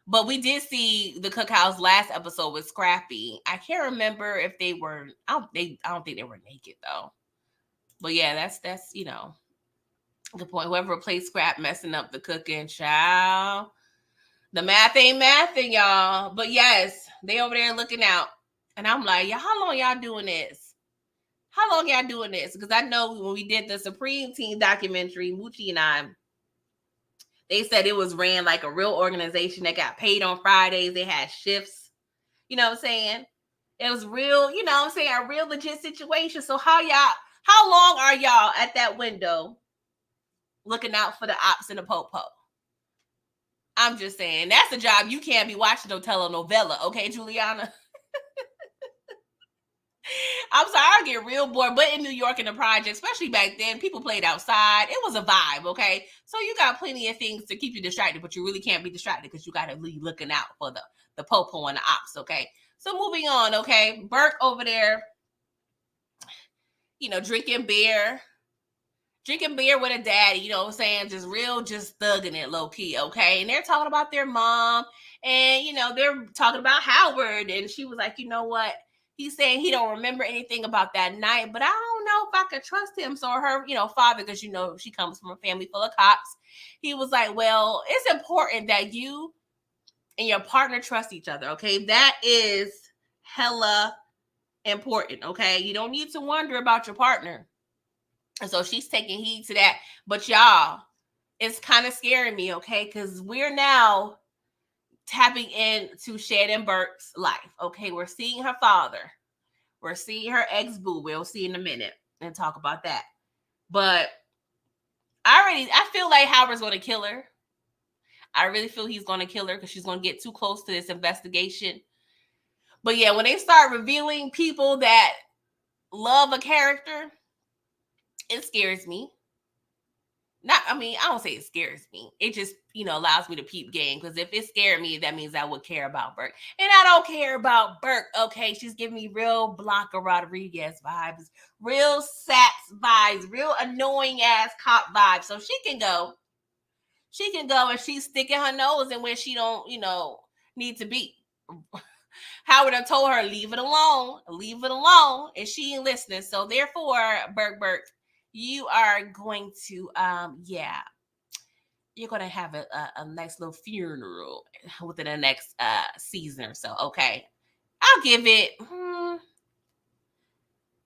But we did see the cookhouse last episode with Scrappy. I can't remember if they were. I don't think they were naked though. But yeah, that's the point. Whoever replaced Scrap messing up the cooking, child. The math ain't mathing, y'all. But yes, they over there looking out, and I'm like, y'all, how long y'all doing this? Because I know when we did the Supreme Team documentary, Moochie and I, They said it was ran like a real organization that got paid on Fridays. They had shifts. You know what I'm saying? It was real, you know what I'm saying, a real legit situation. So how long are y'all at that window looking out for the ops and the po-po? I'm just saying, that's a job you can't be watching no telenovela, okay, Juliana? I'm sorry, I get real bored. But in New York in the project, especially back then, people played outside. It was a vibe, okay? So you got plenty of things to keep you distracted, but you really can't be distracted because you got to be looking out for the po-po and the ops, okay? So moving on, okay? Burke over there, you know, drinking beer with a daddy, you know what I'm saying? Just thugging it low key, okay? And they're talking about their mom, and, you know, they're talking about Howard, and she was like, you know what? He's saying he don't remember anything about that night, but I don't know if I could trust him. So her, you know, father, because, you know, she comes from a family full of cops. He was like, well, it's important that you and your partner trust each other, okay? That is hella important, okay? You don't need to wonder about your partner. And so she's taking heed to that. But y'all, it's kind of scaring me, okay? Because we're now tapping into Shannon Burke's life, okay? We're seeing her father. We're seeing her ex-boo. We'll see in a minute and talk about that. But I feel like Howard's going to kill her. I really feel he's going to kill her because she's going to get too close to this investigation. But yeah, when they start revealing people that love a character, it scares me. I don't say it scares me. It just, you know, allows me to peep game. Because if it scared me, that means I would care about Burke. And I don't care about Burke, okay? She's giving me real Blanca Rodriguez vibes, real Sax vibes, real annoying ass cop vibes. So she can go. She can go, and she's sticking her nose in where she don't, you know, need to be. Howard have told her, leave it alone, and she ain't listening. So therefore, Burke, you are going to, you're going to have a nice little funeral within the next season or so. Okay. I'll give it, I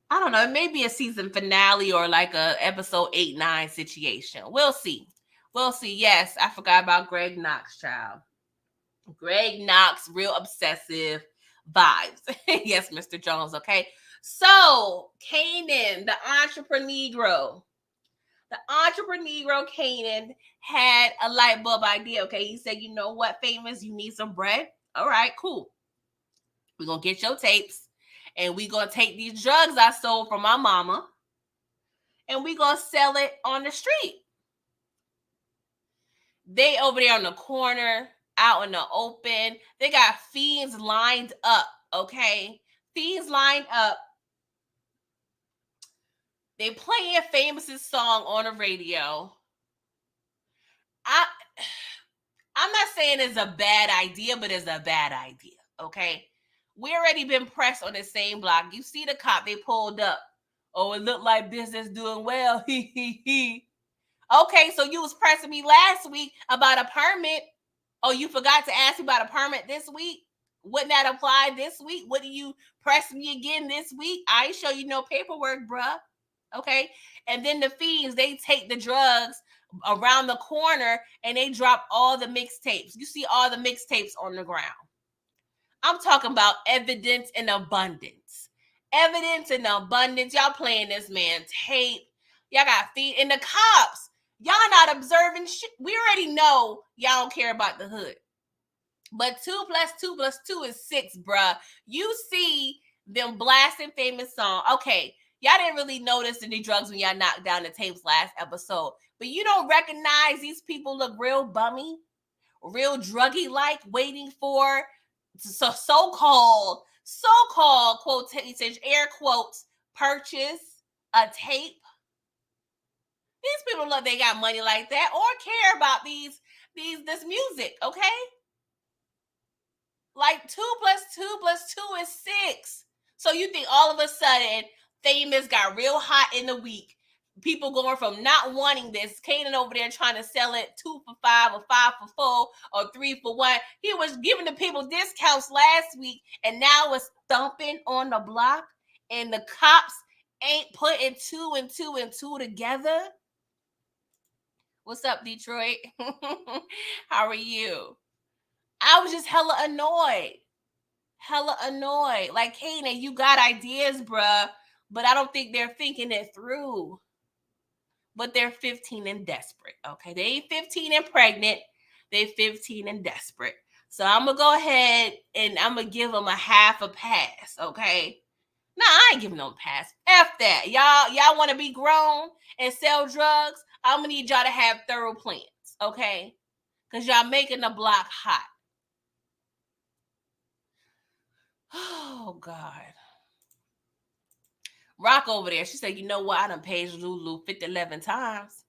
don't know, maybe a season finale or like a episode 8-9 situation. We'll see. Yes, I forgot about Greg Knox, child. Greg Knox, real obsessive vibes. Yes, Mr. Jones, okay? So, Kanan, the entrepreneur, Kanan had a light bulb idea, okay? He said, you know what, Famous, you need some bread? All right, cool. We're going to get your tapes, and we're going to take these drugs I sold from my mama, and we're going to sell it on the street. They over there on the corner, out in the open. They got fiends lined up, okay? Fiends lined up. They playing Famous's song on the radio. I'm not saying it's a bad idea, but it's a bad idea, okay? We already been pressed on the same block. You see the cop, they pulled up. Oh, it looked like business doing well. Okay, so you was pressing me last week about a permit. Oh, you forgot to ask me about a permit this week? Wouldn't that apply this week? What do you press me again this week? I ain't show you no paperwork, bruh. Okay. And then the fiends, they take the drugs around the corner and they drop all the mixtapes. You see all the mixtapes on the ground. I'm talking about evidence in abundance. Y'all playing this man tape. Y'all got feet in the cops. Y'all not observing shit. We already know y'all don't care about the hood. But 2 + 2 + 2 is 6, bruh. You see them blasting Famous song. Okay, y'all didn't really notice any drugs when y'all knocked down the tapes last episode. But you don't recognize these people look real bummy, real druggy-like, waiting for so-called quotation, air quotes, purchase a tape. These people look they got money like that or care about this music, okay? Like 2 + 2 + 2 is 6. So you think all of a sudden Famous got real hot in the week. People going from not wanting this, Kanan over there trying to sell it 2 for $5 or 5 for $4 or 3 for $1. He was giving the people discounts last week, and now it's thumping on the block, and the cops ain't putting 2 and 2 and 2 together. What's up, Detroit? How are you? I was just hella annoyed. Hella annoyed. Like, Kanan, you got ideas, bruh, but I don't think they're thinking it through. But they're 15 and desperate, okay? They ain't 15 and pregnant. They 15 and desperate. So I'm going to go ahead and I'm going to give them a half a pass, okay? Nah, I ain't giving no pass. F that. Y'all want to be grown and sell drugs? I'm going to need y'all to have thorough plans, okay? Because y'all making the block hot. Oh, God. Rock over there. She said, you know what? I done paged Lulu 11 times.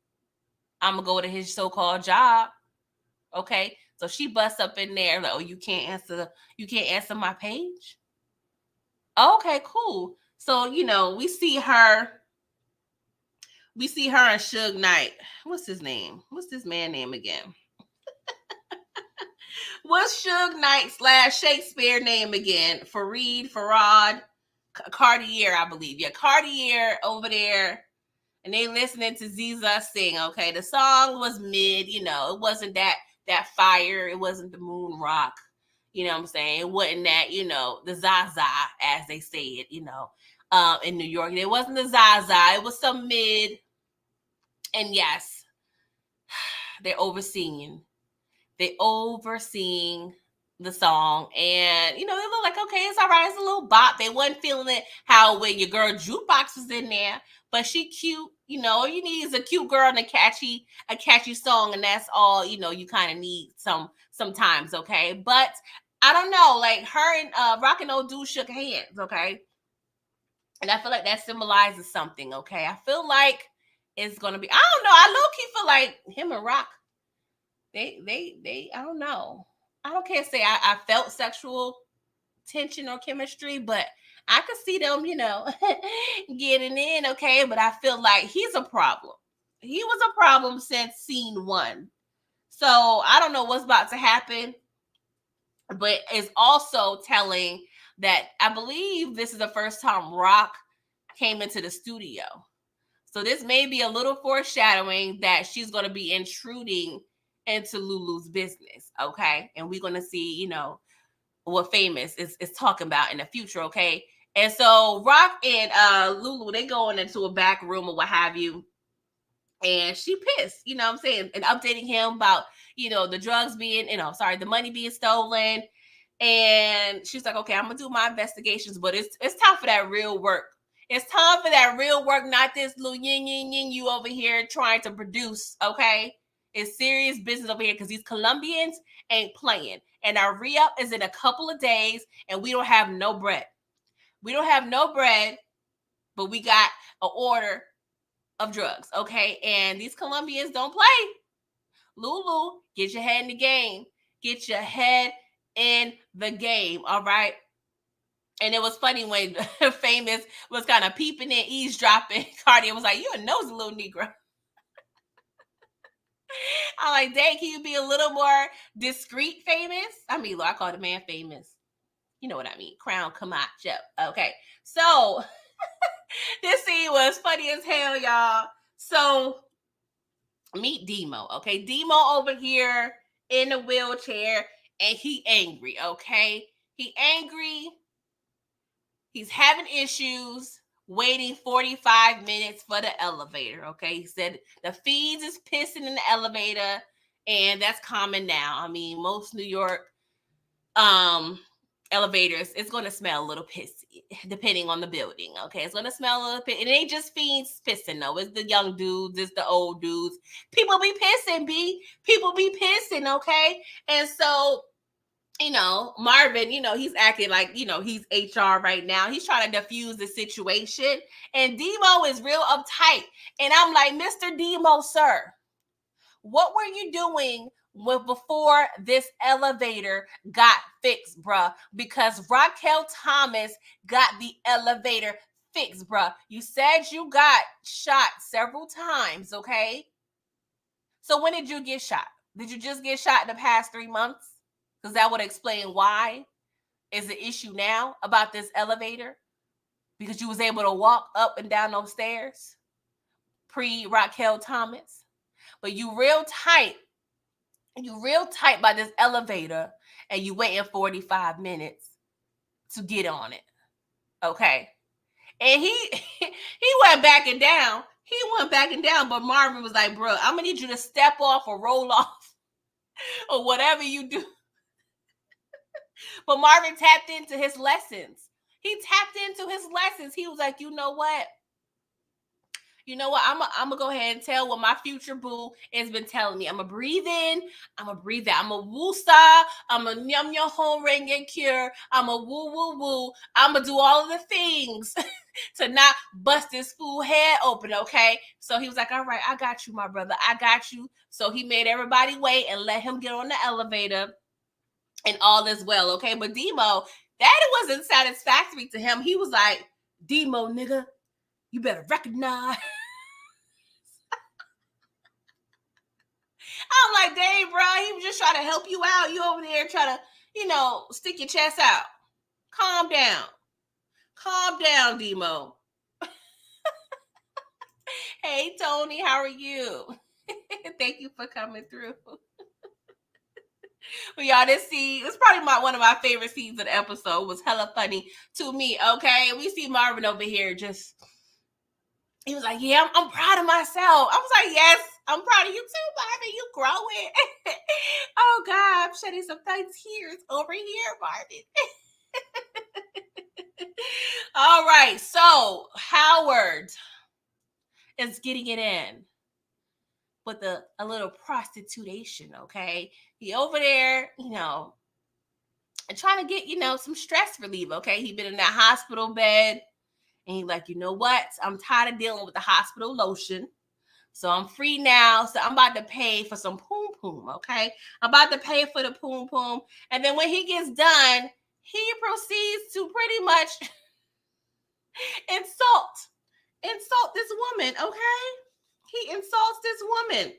I'm going to go to his so-called job. Okay. So she busts up in there like, oh, you can't answer my page? Okay, cool. So, we see her and Suge Knight. What's his name? What's this man name again? What's Suge Knight / Shakespeare name again? Farad, Cartier, I believe. Yeah, Cartier over there. And they listening to Ziza sing, okay? The song was mid, it wasn't that fire. It wasn't the moon rock. You know what I'm saying? It wasn't that, the Zaza, as they say it, in New York. It wasn't the Zaza. It was some mid. And yes, they're overseeing the song, and they look like, okay, it's all right, it's a little bop. They wasn't feeling it how when your girl Jukebox was in there, but she cute. All you need is a cute girl and a catchy song, and that's all you kind of need sometimes, okay? But I don't know, like her and Rockin' Old Dude shook hands, okay? And I feel like that symbolizes something, okay? I feel like it's gonna be, I don't know, I low-key feel like him and Rock, they I don't know. I don't care say I felt sexual tension or chemistry, but I could see them, getting in, okay? But I feel like he's a problem. He was a problem since scene 1. So I don't know what's about to happen, but it's also telling that I believe this is the first time Rock came into the studio. So this may be a little foreshadowing that she's going to be intruding into Lulu's business, okay? And we're going to see, what Famous is talking about in the future, okay? And so Rock and Lulu, they going into a back room or what have you. And she pissed, you know what I'm saying? And updating him about, the drugs being, the money being stolen. And she's like, okay, I'm going to do my investigations, but it's time for that real work. It's time for that real work, not this little yin, yin, yin, you over here trying to produce, okay? It's serious business over here because these Colombians ain't playing. And our re-up is in a couple of days, and we don't have no bread. We don't have no bread, but we got an order of drugs, okay? And these Colombians don't play. Lulu, get your head in the game. Get your head in the game, all right? And it was funny when Famous was kind of peeping in, eavesdropping. Cartier was like, you a nosy little Negro. I'm like, dang, can you be a little more discreet, Famous? I mean, look, I call the man Famous. You know what I mean? Crown Camacho. Okay. So this scene was funny as hell, y'all. So meet Demo. Okay. Demo over here in a wheelchair, and he angry. Okay. He angry. He's having issues waiting 45 minutes for the elevator. Okay. He said the feeds is pissing in the elevator, and that's common now. I mean, most New York elevators, it's going to smell a little pissy depending on the building. Okay. It's going to smell a little bit. It ain't just fiends pissing, though. It's the young dudes, it's the old dudes. People be pissing, People be pissing, okay? And so Marvin, he's acting like, he's HR right now. He's trying to diffuse the situation. And Demo is real uptight. And I'm like, Mr. Demo, sir, what were you doing before this elevator got fixed, bruh? Because Raquel Thomas got the elevator fixed, bruh. You said you got shot several times, okay? So when did you get shot? Did you just get shot in the past 3 months? Because that would explain why is the issue now about this elevator. Because you was able to walk up and down those stairs pre Raquel Thomas. but you real tight by this elevator, and you waiting 45 minutes to get on it. Okay. And he went backing down. But Marvin was like, bro, I'm gonna need you to step off or roll off or whatever you do. But Marvin tapped into his lessons. He was like, you know what? I'm going to go ahead and tell what my future boo has been telling me. I'm going to breathe in. I'm going to breathe out. I'm a woo-sa. I'm a nyum your home ring and cure. I'm a woo-woo-woo. I'm going to do all of the things to not bust this fool head open, okay? So he was like, all right, I got you, my brother. I got you. So he made everybody wait and let him get on the elevator, and all is well, okay? But Demo, that wasn't satisfactory to him. He was like, Demo, nigga, you better recognize. I'm like, dang, bro, he was just trying to help you out. You over there trying to, stick your chest out. Calm down, Demo. Hey, Tony, how are you? Thank you for coming through. Well, y'all, this scene, it's probably one of my favorite scenes of the episode. Was hella funny to me, okay? And we see Marvin over here he was like, yeah, I'm proud of myself. I was like, yes, I'm proud of you too, Marvin. You growing. Oh, God, I'm shedding some tears over here, Marvin. All right, so Howard is getting it in with a little prostitution, okay? He over there, and trying to get, some stress relief, okay? He been in that hospital bed, and he's like, you know what? I'm tired of dealing with the hospital lotion. So I'm free now. So I'm about to pay for some poom poom, okay? I'm about to pay for the poom poom. And then when he gets done, he proceeds to pretty much insult this woman, okay? He insults this woman.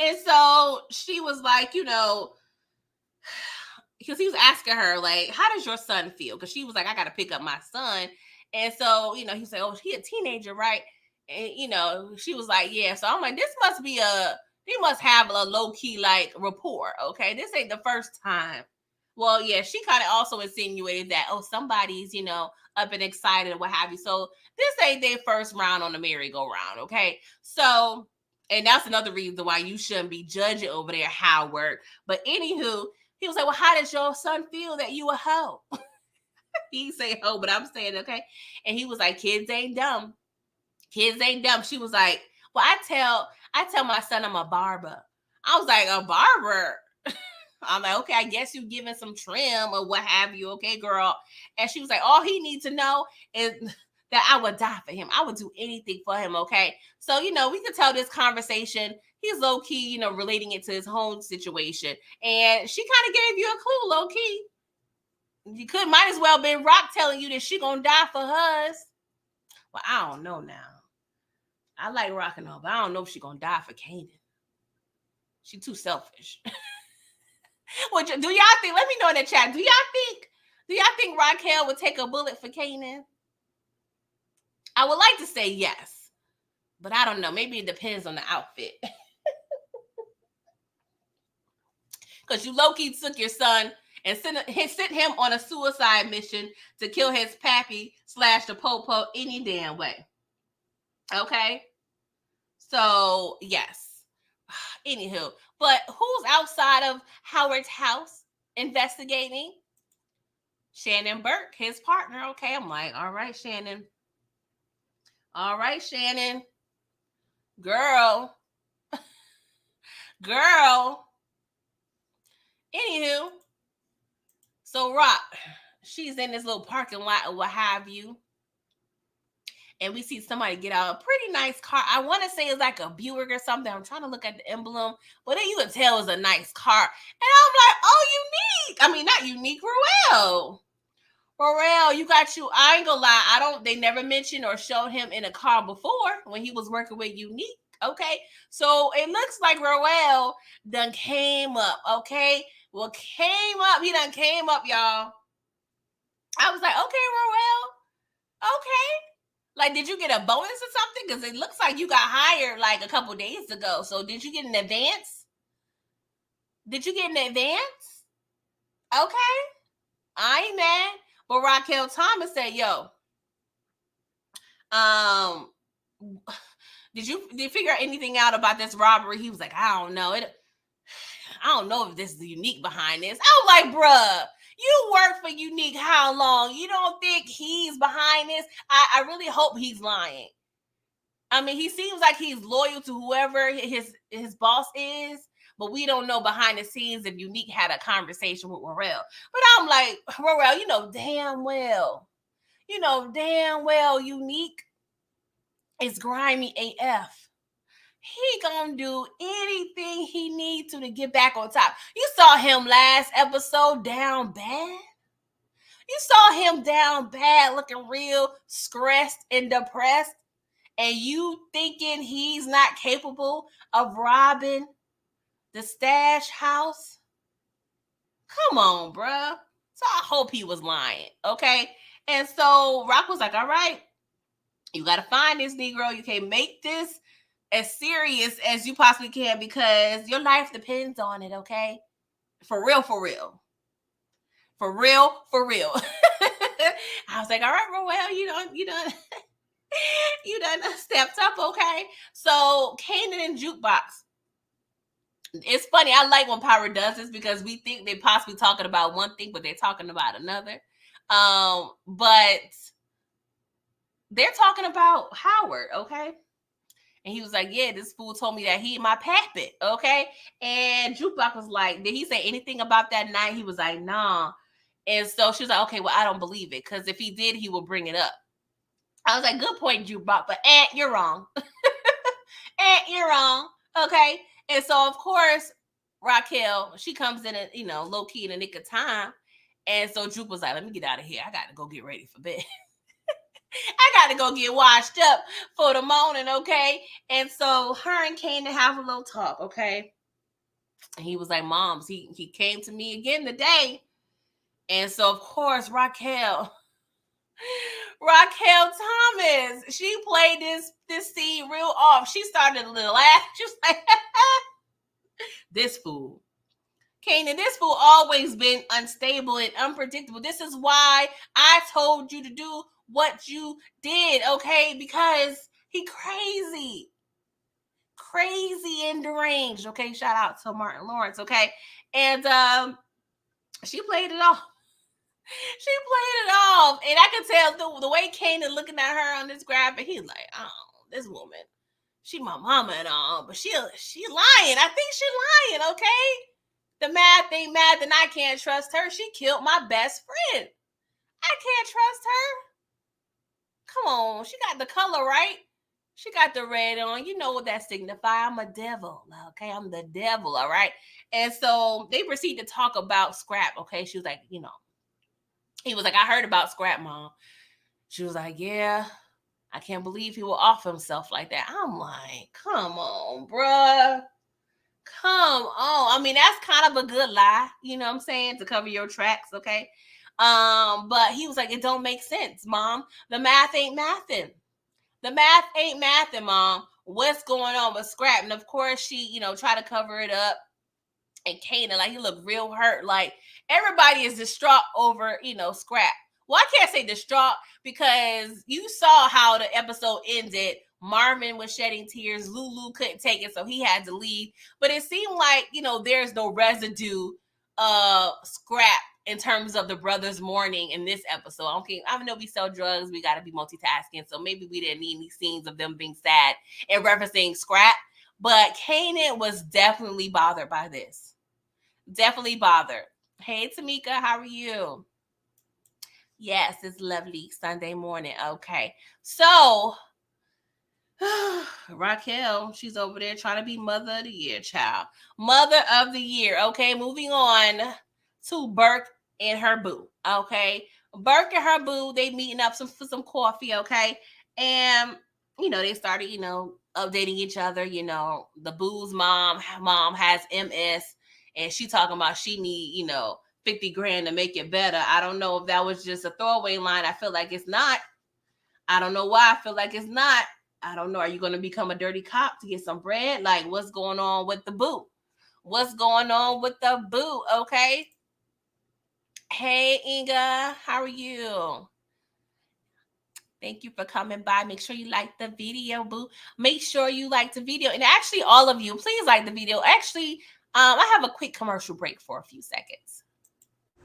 And so she was like, because he was asking her, like, how does your son feel? Because she was like, I got to pick up my son. And so, he was like, oh, he a teenager, right? And, she was like, yeah. So I'm like, they must have a low-key, like, rapport, okay? This ain't the first time. Well, yeah, she kind of also insinuated that, oh, somebody's, up and excited and what have you. So this ain't their first round on the merry-go-round, okay? So, and that's another reason why you shouldn't be judging over there, Howard. But anywho, he was like, well, how does your son feel that you a hoe? He say hoe, but I'm saying, okay. And he was like, kids ain't dumb. She was like, well, I tell my son I'm a barber. I was like, a barber? I'm like, okay, I guess you giving some trim or what have you, okay, girl. And she was like, all he needs to know is that I would die for him. I would do anything for him, okay? So, we could tell this conversation, he's low-key, relating it to his home situation. And she kind of gave you a clue, low-key. You might as well been Rock telling you that she gonna die for hers. Well, I don't know now. I like Rock and all, but I don't know if she gonna die for Kanan. She too selfish. What do y'all think? Let me know in the chat. Do y'all think Raquel would take a bullet for Kanan? I would like to say yes, but I don't know. Maybe it depends on the outfit. Because you low-key took your son and sent him on a suicide mission to kill his pappy / the popo any damn way. Okay? So, yes. Anywho, but who's outside of Howard's house investigating? Shannon Burke, his partner. Okay, I'm like, all right, Shannon. Girl. Anywho, so Rock, she's in this little parking lot or what have you. And we see somebody get out a pretty nice car. I want to say it's like a Buick or something. I'm trying to look at the emblem, but then you can tell it's a nice car. And I'm like, oh, unique. I mean, not unique, Raquel. You got you. I ain't gonna lie. They never mentioned or showed him in a car before when he was working with Unique. Okay. So it looks like Raquel done came up. Okay. Well, he done came up, y'all. I was like, okay, Raquel. Okay. Like, did you get a bonus or something? Because it looks like you got hired like a couple days ago. So did you get an advance? Did you get an advance? Okay. I ain't mad. But Raquel Thomas said, yo, did you figure anything out about this robbery? He was like, I don't know. I don't know if this is unique behind this. I was like, bruh, you work for Unique how long? You don't think he's behind this? I really hope he's lying. I mean, he seems like he's loyal to whoever his boss is, but we don't know behind the scenes if Unique had a conversation with Raquel. But I'm like, Raquel, you know damn well Unique is grimy AF. He gonna do anything he needs to get back on top. You saw him last episode down bad. You saw him down bad, looking real stressed and depressed. And you thinking he's not capable of robbing the stash house? Come on, bruh. So I hope he was lying, okay? And so Rock was like, all right, you got to find this Negro. You can't make this as serious as you possibly can because your life depends on it, okay? For real, for real. For real, for real. I was like, all right, well, you done you done stepped up, okay? So Kanan and Jukebox. It's funny. I like when Power does this because we think they're possibly talking about one thing, but they're talking about another. But they're talking about Howard, okay? And he was like, yeah, this fool told me that he my pappet, okay? And Jukebox was like, did he say anything about that night? He was like, nah. And so she was like, okay, well, I don't believe it. Because if he did, he will bring it up. I was like, good point, Jukebox, but you're wrong. You're wrong, okay? And so, of course, Raquel, she comes in, low-key in the nick of time. And so Juke was like, let me get out of here. I got to go get ready for bed. I got to go get washed up for the morning, okay? And so her and Kanan have a little talk, okay? And he was like, Moms, he came to me again today. And so, of course, Raquel Thomas, she played this scene real off. She started a little laugh. She was like, this fool. Kanan, this fool always been unstable and unpredictable. This is why I told you to do what you did, okay? Because he crazy and deranged, okay? Shout out to Martin Lawrence, okay? And she played it off. She played it off. And I could tell the way Kanan looking at her on this graphic, he's like, oh, this woman, she my mama and all, but she lying. I think she lying, okay? The math ain't math and I can't trust her. She killed my best friend. I can't trust her. Come on. She got the color right. She got the red on. You know what that signifies. I'm a devil. Okay, I'm the devil, all right? And so they proceed to talk about Scrap, okay? She was like, he was like, I heard about Scrap, Mom. She was like, yeah, I can't believe he will off himself like that. I'm like, come on, bruh. Come on. I mean, that's kind of a good lie, you know what I'm saying, to cover your tracks, okay? But he was like, it don't make sense, Mom. The math ain't mathing. The math ain't mathing, Mom. What's going on with Scrap? And of course, she, tried to cover it up. And Kanan, like, he looked real hurt. Like, everybody is distraught over, Scrap. Well, I can't say distraught because you saw how the episode ended. Marvin was shedding tears. Lulu couldn't take it, so he had to leave. But it seemed like, there's no residue of Scrap in terms of the brothers mourning in this episode. I know we sell drugs. We got to be multitasking. So maybe we didn't need any scenes of them being sad and referencing Scrap. But Kanan was definitely bothered by this. Definitely bothered. Hey, Tamika, how are you? Yes, it's lovely Sunday morning. Okay. So, Raquel, she's over there trying to be mother of the year, child. Mother of the year. Okay, moving on to Burke and her boo. Okay. Burke and her boo, they meeting up for some coffee, okay? And, they started, updating each other. The boo's mom has MS. And she talking about she need, 50 grand to make it better. I don't know if that was just a throwaway line. I feel like it's not. I don't know why I feel like it's not. I don't know. Are you going to become a dirty cop to get some bread? Like, what's going on with the boo? What's going on with the boo? Okay. Hey, Inga, how are you? Thank you for coming by. Make sure you like the video, boo. Make sure you like the video. And actually, all of you, please like the video. Actually, I have a quick commercial break for a few seconds.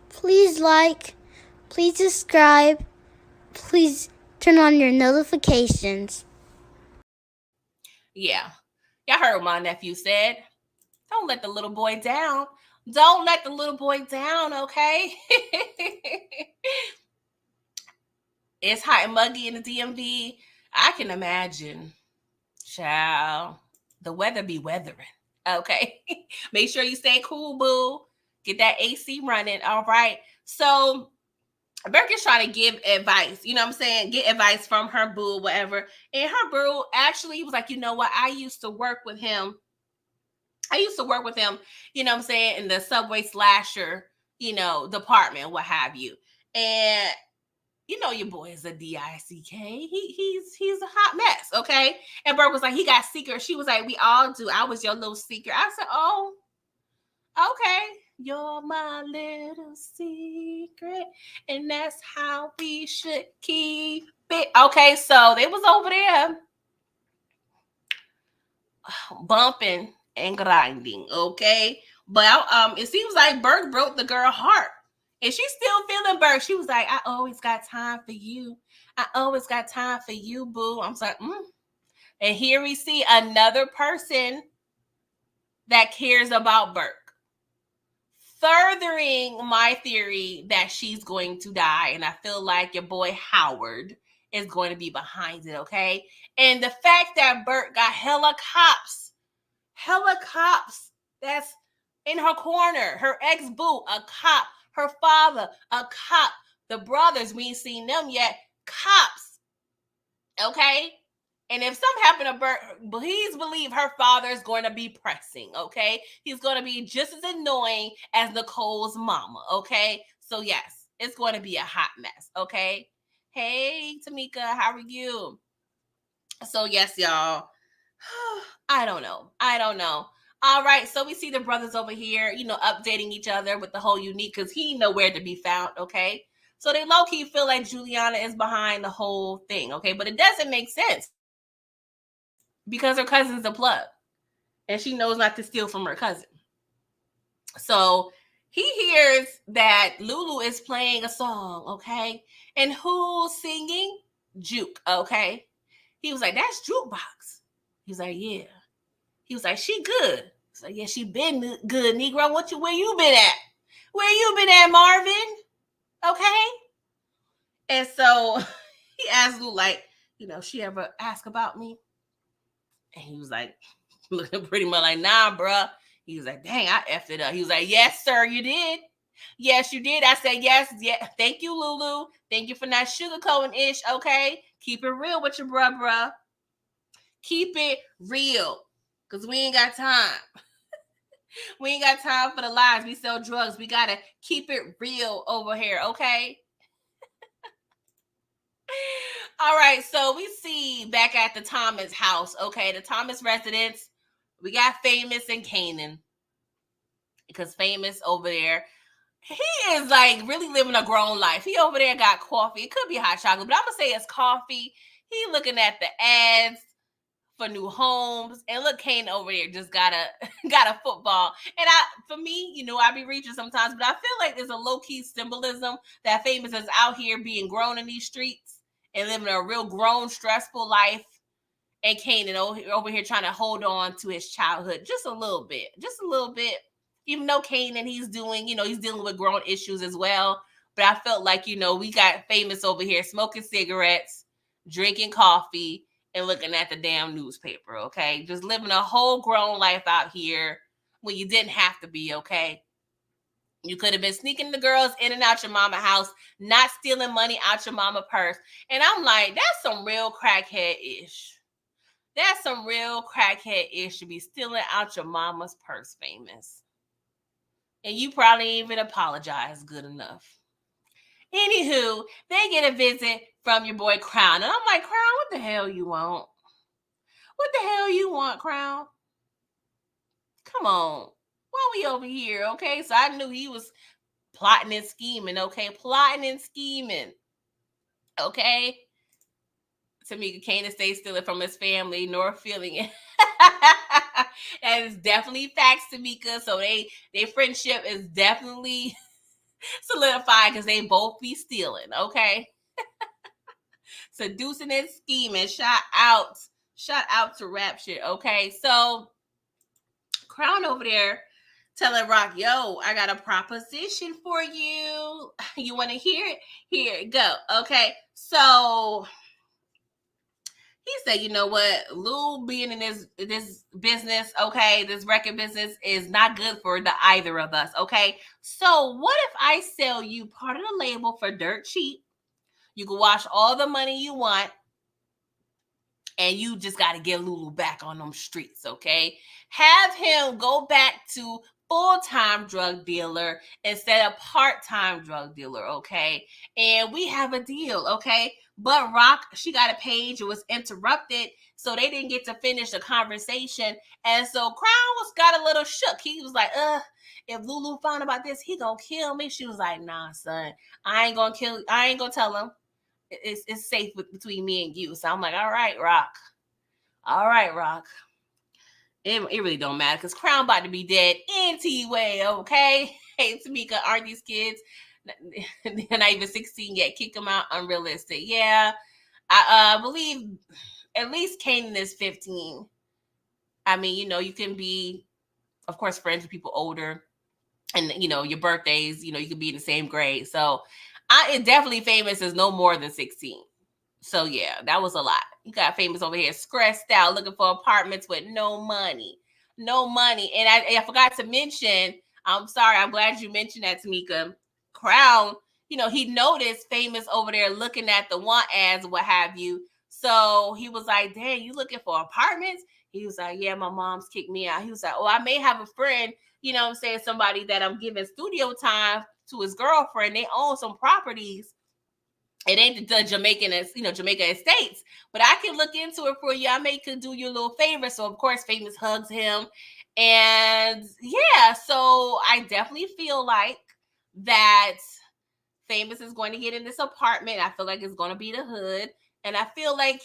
Please like, please subscribe, please turn on your notifications. Yeah. Y'all heard what my nephew said. Don't let the little boy down. Don't let the little boy down, okay? It's hot and muggy in the DMV. I can imagine. Child, the weather be weathering. Okay. Make sure you stay cool, boo. Get that AC running. All right. So Burke is trying to give advice, you know what I'm saying? Get advice from her boo, whatever. And her boo actually was like, you know what? I used to work with him, you know what I'm saying, in the Subway slasher, department, what have you. And you know your boy is a DICK. He's a hot mess, okay? And Burke was like, he got secret. She was like, we all do. I was your little secret. I said, oh, okay. You're my little secret, and that's how we should keep it. Okay, so they was over there bumping and grinding, okay? But it seems like Burke broke the girl heart. And she's still feeling Burke. She was like, I always got time for you. I always got time for you, boo. I'm like, And here we see another person that cares about Burke, furthering my theory that she's going to die. And I feel like your boy Howard is going to be behind it, okay? And the fact that Burke got hella cops that's in her corner, her ex-boo, a cop, her father, a cop, the brothers, we ain't seen them yet, cops, okay? And if something happened to Burke, please believe her father is going to be pressing, okay? He's going to be just as annoying as Nicole's mama, okay? So yes, it's going to be a hot mess, okay? Hey, Tamika, how are you? So yes, y'all. I don't know. All right, so we see the brothers over here, updating each other with the whole unique, because he nowhere to be found, okay? So they low-key feel like Juliana is behind the whole thing, okay? But it doesn't make sense because her cousin's a plug, and she knows not to steal from her cousin. So he hears that Lulu is playing a song, okay? And who's singing? Juke, okay? He was like, that's Jukebox. He's like, yeah. He was like, she good. He's like, yeah, she been good, Negro. Where you been at? Where you been at, Marvin? Okay? And so he asked Lou, like, she ever ask about me? And he was like, looking pretty much like, nah, bruh. He was like, dang, I effed it up. He was like, yes, sir, you did. Yes, you did. I said, yes, yeah. Thank you, Lulu. Thank you for not sugarcoating ish, okay? Keep it real with your bruh. Keep it real. Because we ain't got time. We ain't got time for the lies. We sell drugs. We got to keep it real over here, okay? All right, so we see back at the Thomas house, okay? The Thomas residence. We got Famous and Kanan. Because Famous over there, he is like really living a grown life. He over there got coffee. It could be hot chocolate, but I'm going to say it's coffee. He looking at the ads for new homes, and look, Kane over there just got a football. And for me, I be reaching sometimes, but I feel like there's a low-key symbolism that Famous is out here being grown in these streets and living a real grown, stressful life, and Kane over here trying to hold on to his childhood just a little bit. Even though Kane and he's doing, he's dealing with grown issues as well. But I felt like, we got Famous over here smoking cigarettes, drinking coffee, and looking at the damn newspaper, okay? Just living a whole grown life out here when you didn't have to be, okay? You could have been sneaking the girls in and out your mama house, not stealing money out your mama purse. And I'm like, that's some real crackhead-ish. That's some real crackhead-ish to be stealing out your mama's purse, Famous. And you probably ain't even apologize good enough. Anywho, they get a visit from your boy Crown. And I'm like, Crown, what the hell you want? What the hell you want, Crown? Come on. Why we over here? Okay. So I knew he was plotting and scheming. Okay. Plotting and scheming. Okay. Tamika Kanan stay stealing from his family, nor feeling it. That is definitely facts, Tamika. So their friendship is definitely solidified because they both be stealing, okay? Seducing and scheming. Shout out to Rap Shit, okay? So Crown over there telling Rock, yo, I got a proposition for you. You want to hear it? Here it go, okay? So he said, you know what, Lou being in this business, okay, this record business is not good for the either of us, okay? So what if I sell you part of the label for dirt cheap? You can wash all the money you want, and you just got to get Lulu back on them streets, okay? Have him go back to full-time drug dealer instead of part-time drug dealer, okay? And we have a deal, okay? But Rock, she got a page. It was interrupted, so they didn't get to finish the conversation. And so Crown got a little shook. He was like, if Lulu found about this, he gonna kill me. She was like, nah, son, I ain't gonna tell him. It's safe between me and you. So I'm like, all right, Rock. It really don't matter because Crown about to be dead anyway, okay? Hey, Tamika, aren't these kids? They're not even 16 yet. Kick them out. Unrealistic. Yeah. I believe at least Kanan is 15. I mean, you can be, of course, friends with people older. And, your birthdays, you can be in the same grade. So definitely Famous is no more than 16. So, yeah, that was a lot. You got Famous over here stressed out, looking for apartments with no money. No money. And I forgot to mention, I'm sorry, I'm glad you mentioned that, Tamika. Crown, he noticed Famous over there looking at the want ads, what have you. So he was like, dang, you looking for apartments? He was like, yeah, my mom's kicked me out. He was like, oh, I may have a friend, I'm saying, somebody that I'm giving studio time to his girlfriend. They own some properties. It ain't the Jamaican estates, but I can look into it for you. I could do you a little favor. So of course, Famous hugs him. And yeah, so I definitely feel like that Famous is going to get in this apartment. I feel like it's going to be the hood. And I feel like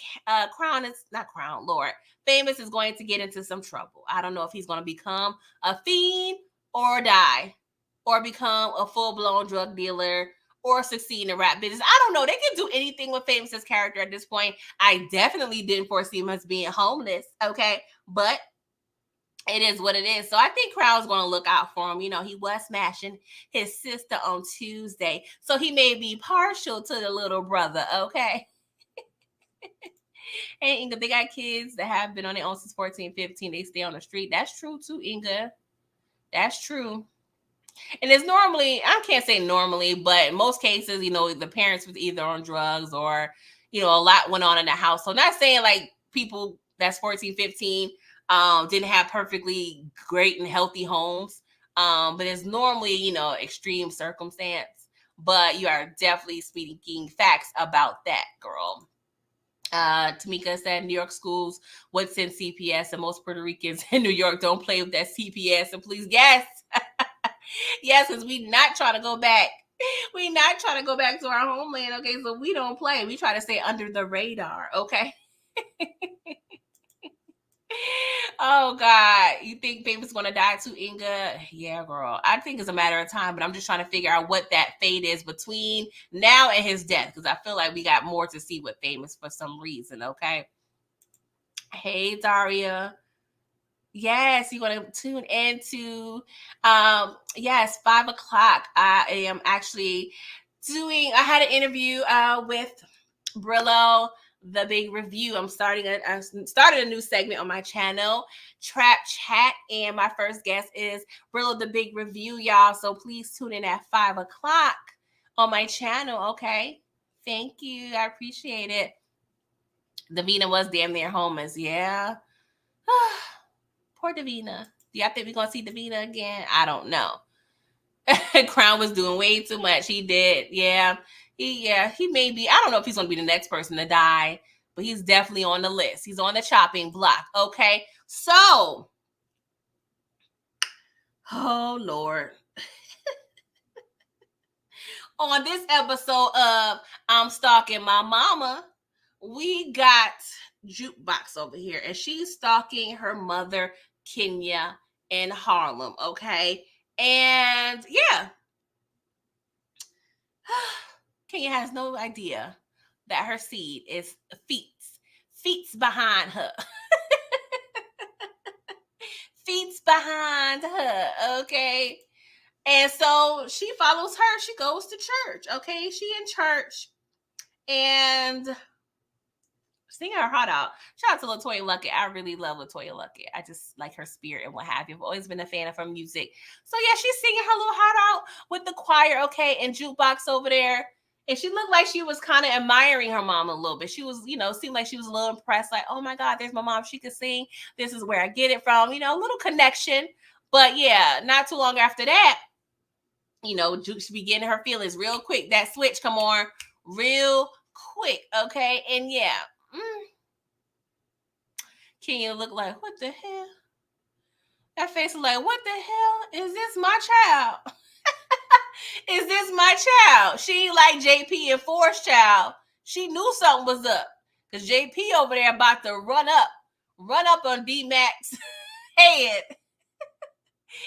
Famous is going to get into some trouble. I don't know if he's going to become a fiend or die or become a full-blown drug dealer or succeed in the rap business. I don't know. They can do anything with Famous's character at this point. I definitely didn't foresee him as being homeless, okay? But it is what it is. So I think Crown's going to look out for him. He was smashing his sister on Tuesday. So he may be partial to the little brother, okay? And Inga, they got kids that have been on their own since 14, 15. They stay on the street. That's true too, Inga. That's true. And it's normally, I can't say normally, but in most cases, the parents was either on drugs or, a lot went on in the house. So not saying like people that's 14, 15 didn't have perfectly great and healthy homes. But it's normally, extreme circumstance. But you are definitely speaking facts about that, girl. Tamika said New York schools would send CPS, and most Puerto Ricans in New York don't play with that CPS. And please, yes. Yes, because we not trying to go back. We not trying to go back to our homeland, okay? So we don't play. We try to stay under the radar, okay? Oh, God. You think Famous going to die too, Inga? Yeah, girl. I think it's a matter of time, but I'm just trying to figure out what that fate is between now and his death, because I feel like we got more to see with Famous for some reason, okay? Hey, Daria. Yes, you want to tune into, 5 o'clock. I am actually I had an interview with Brillo, the big review. I started a new segment on my channel, Trap Chat, and my first guest is Brillo, the big review, y'all. So please tune in at 5 o'clock on my channel, okay? Thank you. I appreciate it. Davina was damn near homeless. Yeah. Poor Davina. Do y'all think we're going to see Davina again? I don't know. Crown was doing way too much. He did. He may be. I don't know if he's gonna be the next person to die, but he's definitely on the list. He's on the chopping block. Okay. So, oh Lord. On this episode of I'm Stalking My Mama, we got Jukebox over here, and she's stalking her mother, Kenya, in Harlem. Okay. And yeah, Kenya has no idea that her seed is feet's behind her. Feet's behind her, okay? And so she follows her. She goes to church, okay? She in church and singing her heart out. Shout out to LaToya Luckett. I really love LaToya Luckett. I just like her spirit and what have you. I've always been a fan of her music. So yeah, she's singing her little heart out with the choir, okay, and Jukebox over there. And she looked like she was kind of admiring her mom a little bit. She was, seemed like she was a little impressed, like, oh my God, there's my mom. She could sing. This is where I get it from, a little connection. But yeah, not too long after that, Juke should be getting her feelings real quick. That switch come on real quick, okay? And yeah, Kenya look like, what the hell? That face is like, what the hell? Is this my child? Is this my child? She ain't like JP and Forrest child. She knew something was up. Because JP over there about to run up on D-Mac's head.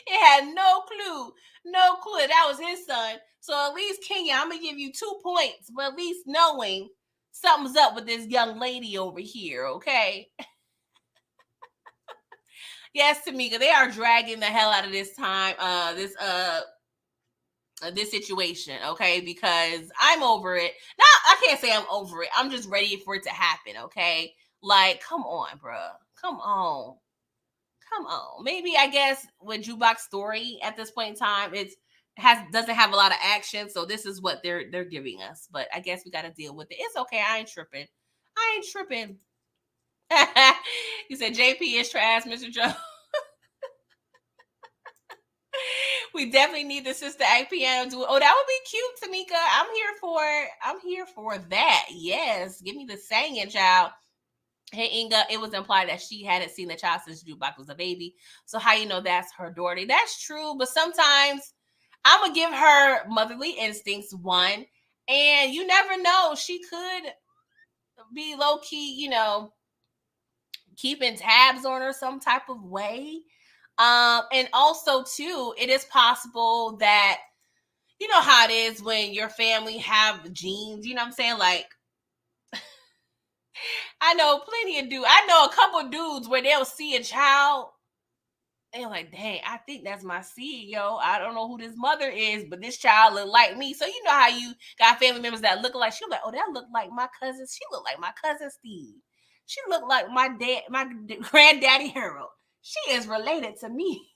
It had no clue that was his son. So at least, Kenya, I'm going to give you 2 points for at least knowing something's up with this young lady over here, okay? Yes, Tamika, they are dragging the hell out of this time, this situation, okay? Because I'm over it. Now, I can't say I'm over it. I'm just ready for it to happen, okay? Like, come on, bruh. Come on. Maybe, I guess, with Jukebox's story at this point in time, doesn't have a lot of action, so this is what they're giving us. But I guess we got to deal with it. It's okay. I ain't tripping. You said JP is trash, Mr. Joe. We definitely need the sister act piano duo. Oh, that would be cute, Tamika. I'm here for that. Yes, give me the singing, child. Hey, Inga, it was implied that she hadn't seen the child since Jukebox was a baby. So how you know that's her daughter? That's true, but sometimes I'm going to give her motherly instincts, one. And you never know. She could be low-key, keeping tabs on her some type of way. And also, too, it is possible that, you know how it is when your family have genes, you know what I'm saying? Like, I know plenty of dudes. I know a couple of dudes where they'll see a child and like, dang, I think that's my seed, yo. I don't know who this mother is, but this child look like me. So you know how you got family members that look like, she like, oh, that look like my cousin. She look like my cousin Steve. She look like my granddaddy Harold. She is related to me.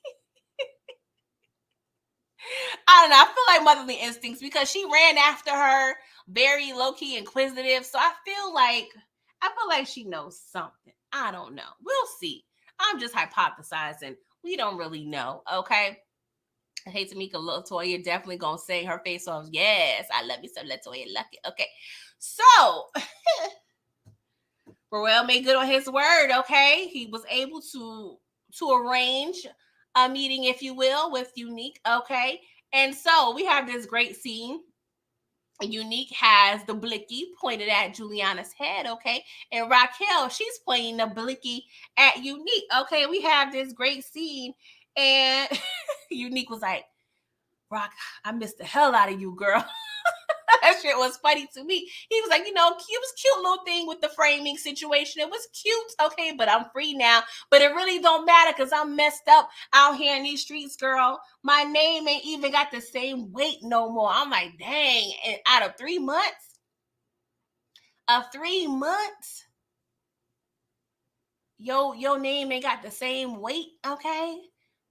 I don't know. I feel like motherly instincts because she ran after her, very low-key inquisitive. So I feel like she knows something. I don't know. We'll see. I'm just hypothesizing. We don't really know. Okay. I hate Tamika LaToya definitely gonna sing her face off. Yes, I love you so, LaToya Luckett. Okay. So Burrell made good on his word. Okay. He was able to arrange a meeting, if you will, with Unique. Okay. And so we have this great scene. Unique has the blicky pointed at Juliana's head, okay? And Raquel, she's pointing the blicky at Unique, okay? We have this great scene, and Unique was like, Rock, I missed the hell out of you, girl. That shit was funny to me. He was like, it was cute little thing with the framing situation. It was cute, okay, but I'm free now. But it really don't matter because I'm messed up out here in these streets, girl. My name ain't even got the same weight no more. I'm like, dang. And out of 3 months, your name ain't got the same weight, okay?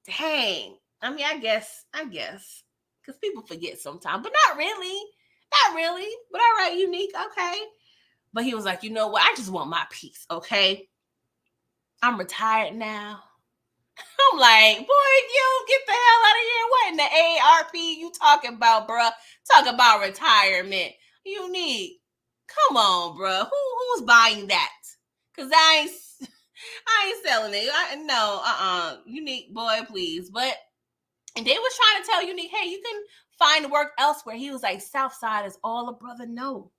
Dang. I mean, I guess. Because people forget sometimes, but not really. But all right, Unique, okay. But he was like, you know what? I just want my peace, okay? I'm retired now. I'm like, boy, you get the hell out of here. What in the ARP you talking about, bruh? Talk about retirement. Unique. Come on, bruh. Who's buying that? Cause I ain't selling it. No, Unique, boy, please. But and they was trying to tell Unique, hey, you can find work elsewhere. He was like, Southside is all a brother know.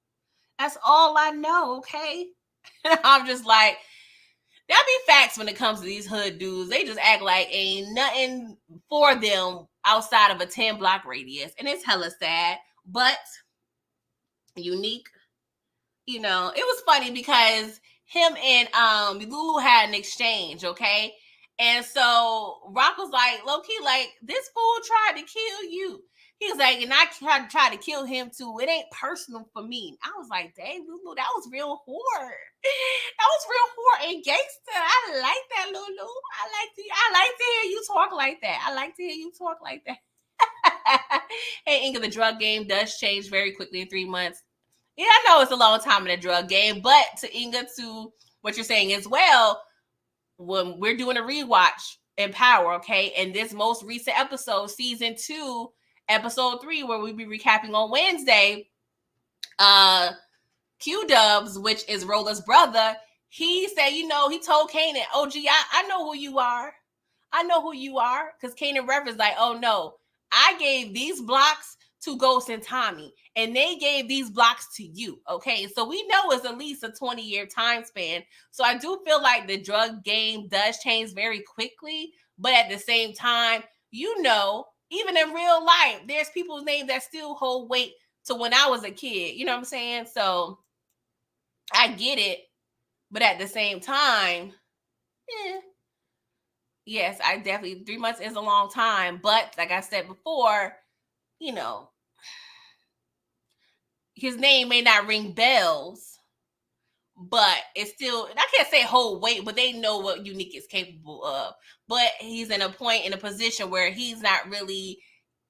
That's all I know, okay? I'm just like, that be facts when it comes to these hood dudes. They just act like ain't nothing for them outside of a 10-block radius. And it's hella sad. But Unique, it was funny because him and Lulu had an exchange, okay? And so Rock was like, low key, like, this fool tried to kill you. He was like, and I tried to kill him too. It ain't personal for me. I was like, dang, Lulu, that was real whore. That was real whore and gangster. I like that, Lulu. I like to hear you talk like that. I like to hear you talk like that. Hey, Inga, the drug game does change very quickly in 3 months. Yeah, I know it's a long time in the drug game, but to Inga, to what you're saying as well, when we're doing a rewatch in Power, okay, and this most recent episode, season 2, episode 3, where we'll be recapping on Wednesday, Q-Dubs, which is Rolla's brother, he said, he told Kanan, oh, gee, I know who you are. I know who you are. Because Kanan referenced like, oh, no, I gave these blocks to Ghost and Tommy, and they gave these blocks to you, okay? So we know it's at least a 20-year time span. So I do feel like the drug game does change very quickly, but at the same time, even in real life, there's people's names that still hold weight to when I was a kid. You know what I'm saying? So I get it, but at the same time, yes, I definitely 3 months is a long time. But like I said before, his name may not ring bells, but it's still, I can't say hold weight, but they know what Unique is capable of. But he's in a position where he's not really,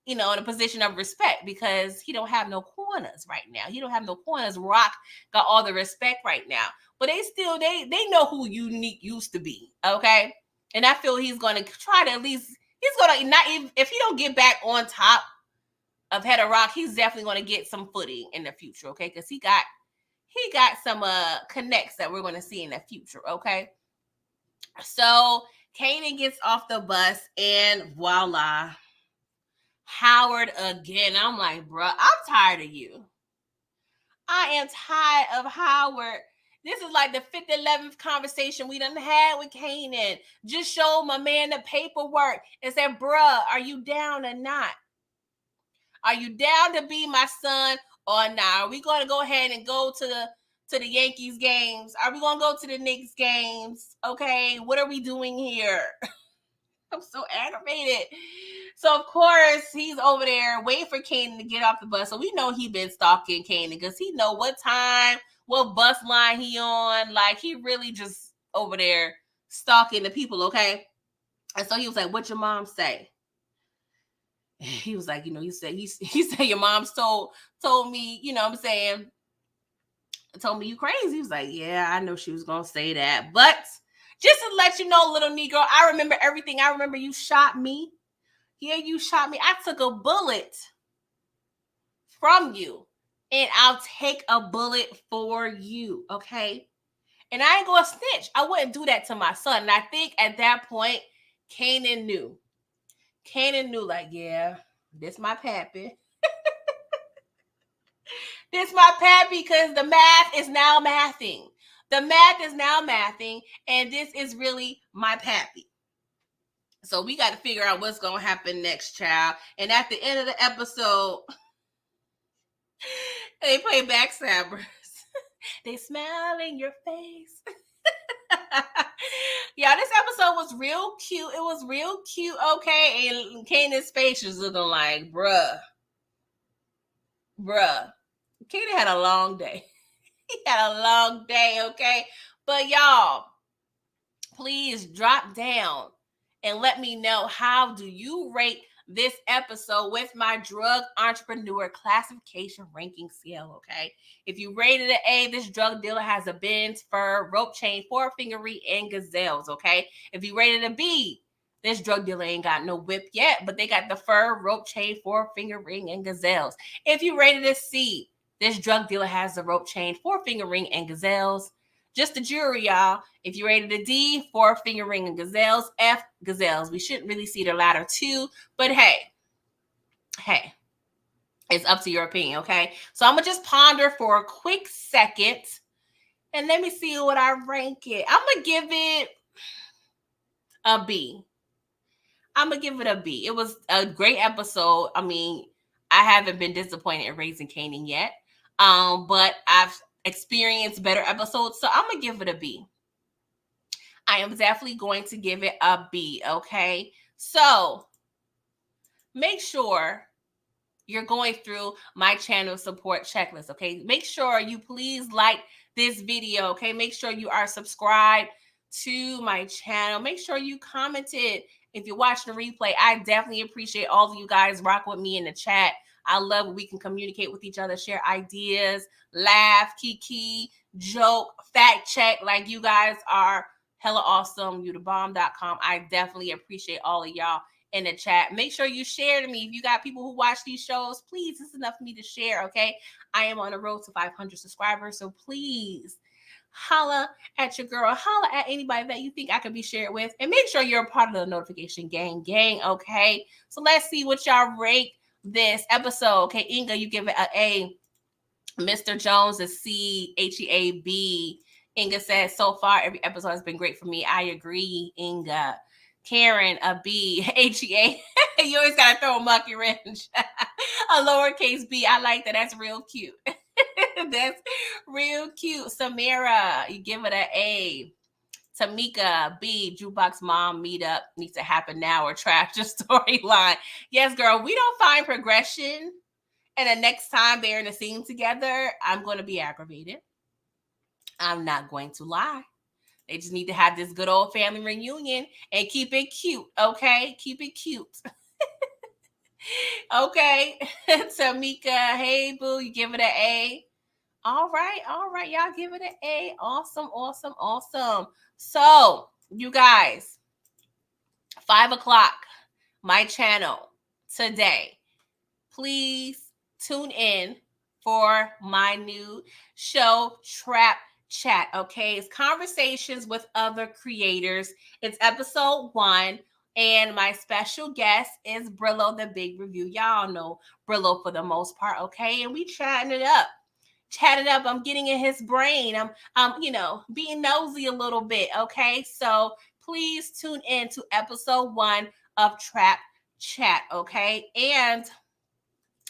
in a position of respect because he don't have no corners right now. He don't have no corners. Rock got all the respect right now. But they know who Unique used to be, okay? And I feel he's going to try to he's going to, not even, if he don't get back on top of Head of Rock, he's definitely going to get some footing in the future, okay? Because he got some connects that we're going to see in the future, okay? So Kanan gets off the bus and voila, Howard again. I'm like, bro, I'm tired of you. I am tired of Howard. This is like the 11th conversation we done had with Kanan. Just showed my man the paperwork and said, bruh, are you down or not? Are you down to be my son or not? Are we going to go ahead and go to the Yankees games? Are we going to go to the Knicks games? Okay, what are we doing here? I'm so aggravated. So, of course, he's over there waiting for Kanan to get off the bus. So we know he been stalking Kanan because he know what time, what bus line he on. Like, he really just over there stalking the people, okay? And so he was like, what your mom say? He was like, he said your mom's told me, what I'm saying, told me you crazy. He was like, yeah, I know she was going to say that. But just to let you know, little Negro, I remember everything. I remember you shot me. Yeah, you shot me. I took a bullet from you, and I'll take a bullet for you, okay? And I ain't going to snitch. I wouldn't do that to my son. And I think at that point, Kanan knew. Kanan knew, like, yeah, this my pappy. This my pappy because the math is now mathing. The math is now mathing, and this is really my pappy. So we got to figure out what's going to happen next, child. And at the end of the episode, they play backstabbers. They smile in your face. Yeah, this episode was real cute. It was real cute, okay? And Kanan's face was looking like, bruh. Kanan had a long day. He had a long day, okay? But y'all, please drop down and let me know, how do you rate this episode with my drug entrepreneur classification ranking scale, okay? If you rated an A, this drug dealer has a Benz, fur, rope chain, four fingery, and gazelles, okay? If you rated a B, This drug dealer ain't got no whip yet, but they got the fur, rope chain, 4-finger ring, and gazelles. If you rated a C, this drug dealer has the rope chain, 4-finger ring, and gazelles. Just the jury, y'all. If you rated a D, 4-finger ring and gazelles. F, gazelles. We shouldn't really see the latter two, but hey, it's up to your opinion, okay? So I'm going to just ponder for a quick second, and let me see what I rank it. I'm going to give it a B. I'm going to give it a B. It was a great episode. I mean, I haven't been disappointed in Raising Kanan yet, but I've experienced better episodes, so I'm going to give it a B. I am definitely going to give it a B, okay? So make sure you're going through my channel support checklist, okay? Make sure you please like this video, okay? Make sure you are subscribed to my channel. Make sure you commented if you're watching the replay. I definitely appreciate all of you guys rock with me in the chat. I love when we can communicate with each other, share ideas, laugh, kiki, joke, fact check. Like, you guys are hella awesome. YouTubebomb.com. I definitely appreciate all of y'all in the chat. Make sure you share to me. If you got people who watch these shows, please, it's enough for me to share, okay? I am on the road to 500 subscribers, so please holla at your girl. Holla at anybody that you think I could be shared with, and make sure you're a part of the notification gang, okay? So let's see what y'all rate this episode. Okay, Inga, you give it an A. Mr. Jones, a C. HEAB. Inga says, so far, every episode has been great for me. I agree, Inga. Karen, a B. HEA. You always got to throw a monkey wrench. A lowercase b. I like that. That's real cute. That's real cute. Samira, you give it an A. Tamika, B. Jukebox Mom meetup needs to happen now or trash your storyline. Yes, girl, we don't find progression. And the next time they're in a scene together, I'm going to be aggravated. I'm not going to lie. They just need to have this good old family reunion and keep it cute, okay? Keep it cute. Okay. Tamika, hey, boo, you give it an A. All right. Y'all give it an A. Awesome. So, you guys, 5 o'clock, my channel today. Please tune in for my new show, Trap Chat, okay? It's conversations with other creators. It's episode 1, and my special guest is Brillo, the Big Review. Y'all know Brillo for the most part, okay? And we chatting it up. I'm getting in his brain. I'm being nosy a little bit, okay? So please tune in to episode 1 of Trap Chat, okay? And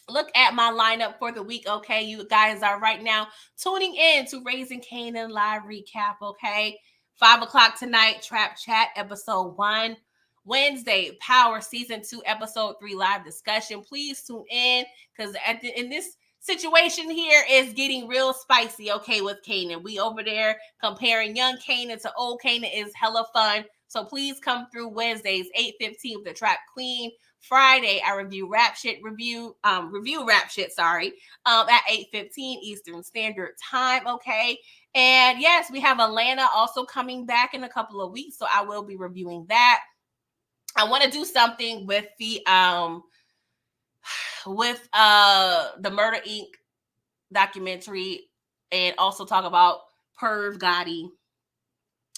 look at my lineup for the week, okay? You guys are right now tuning in to Raising Kanan live recap, okay? 5 o'clock tonight, Trap Chat, episode 1. Wednesday, Power Season 2, episode 3 live discussion. Please tune in, because in this situation here is getting real spicy, okay, with Kanan. We over there comparing young Kanan to old Kanan is hella fun. So please come through Wednesdays, 8:15 with the Trap Queen. Friday, I review rap shit, at 8:15 Eastern Standard Time, okay? And yes, we have Atlanta also coming back in a couple of weeks, so I will be reviewing that. I want to do something with the Murder Inc. documentary, and also talk about Perv Gotti,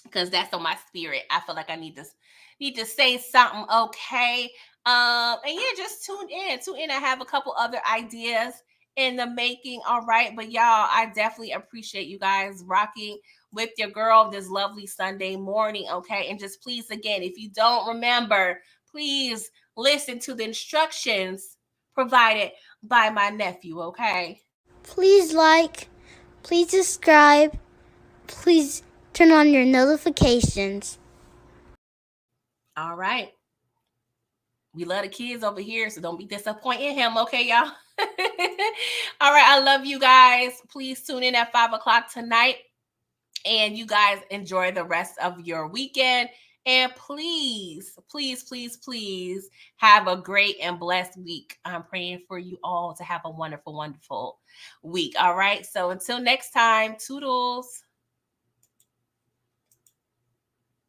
because that's on my spirit. I feel like I need to say something, okay? And yeah, just tune in. I have a couple other ideas in the making, all right? But y'all, I definitely appreciate you guys rocking with your girl this lovely Sunday morning, okay? And just please, again, if you don't remember, please listen to the instructions provided by my nephew, okay? Please like, please subscribe, please turn on your notifications. All right. We love the kids over here, so don't be disappointing him, okay, y'all? All right, I love you guys. Please tune in at 5 o'clock tonight, and you guys enjoy the rest of your weekend. And please have a great and blessed week. I'm praying for you all to have a wonderful, wonderful week. All right, so until next time, toodles.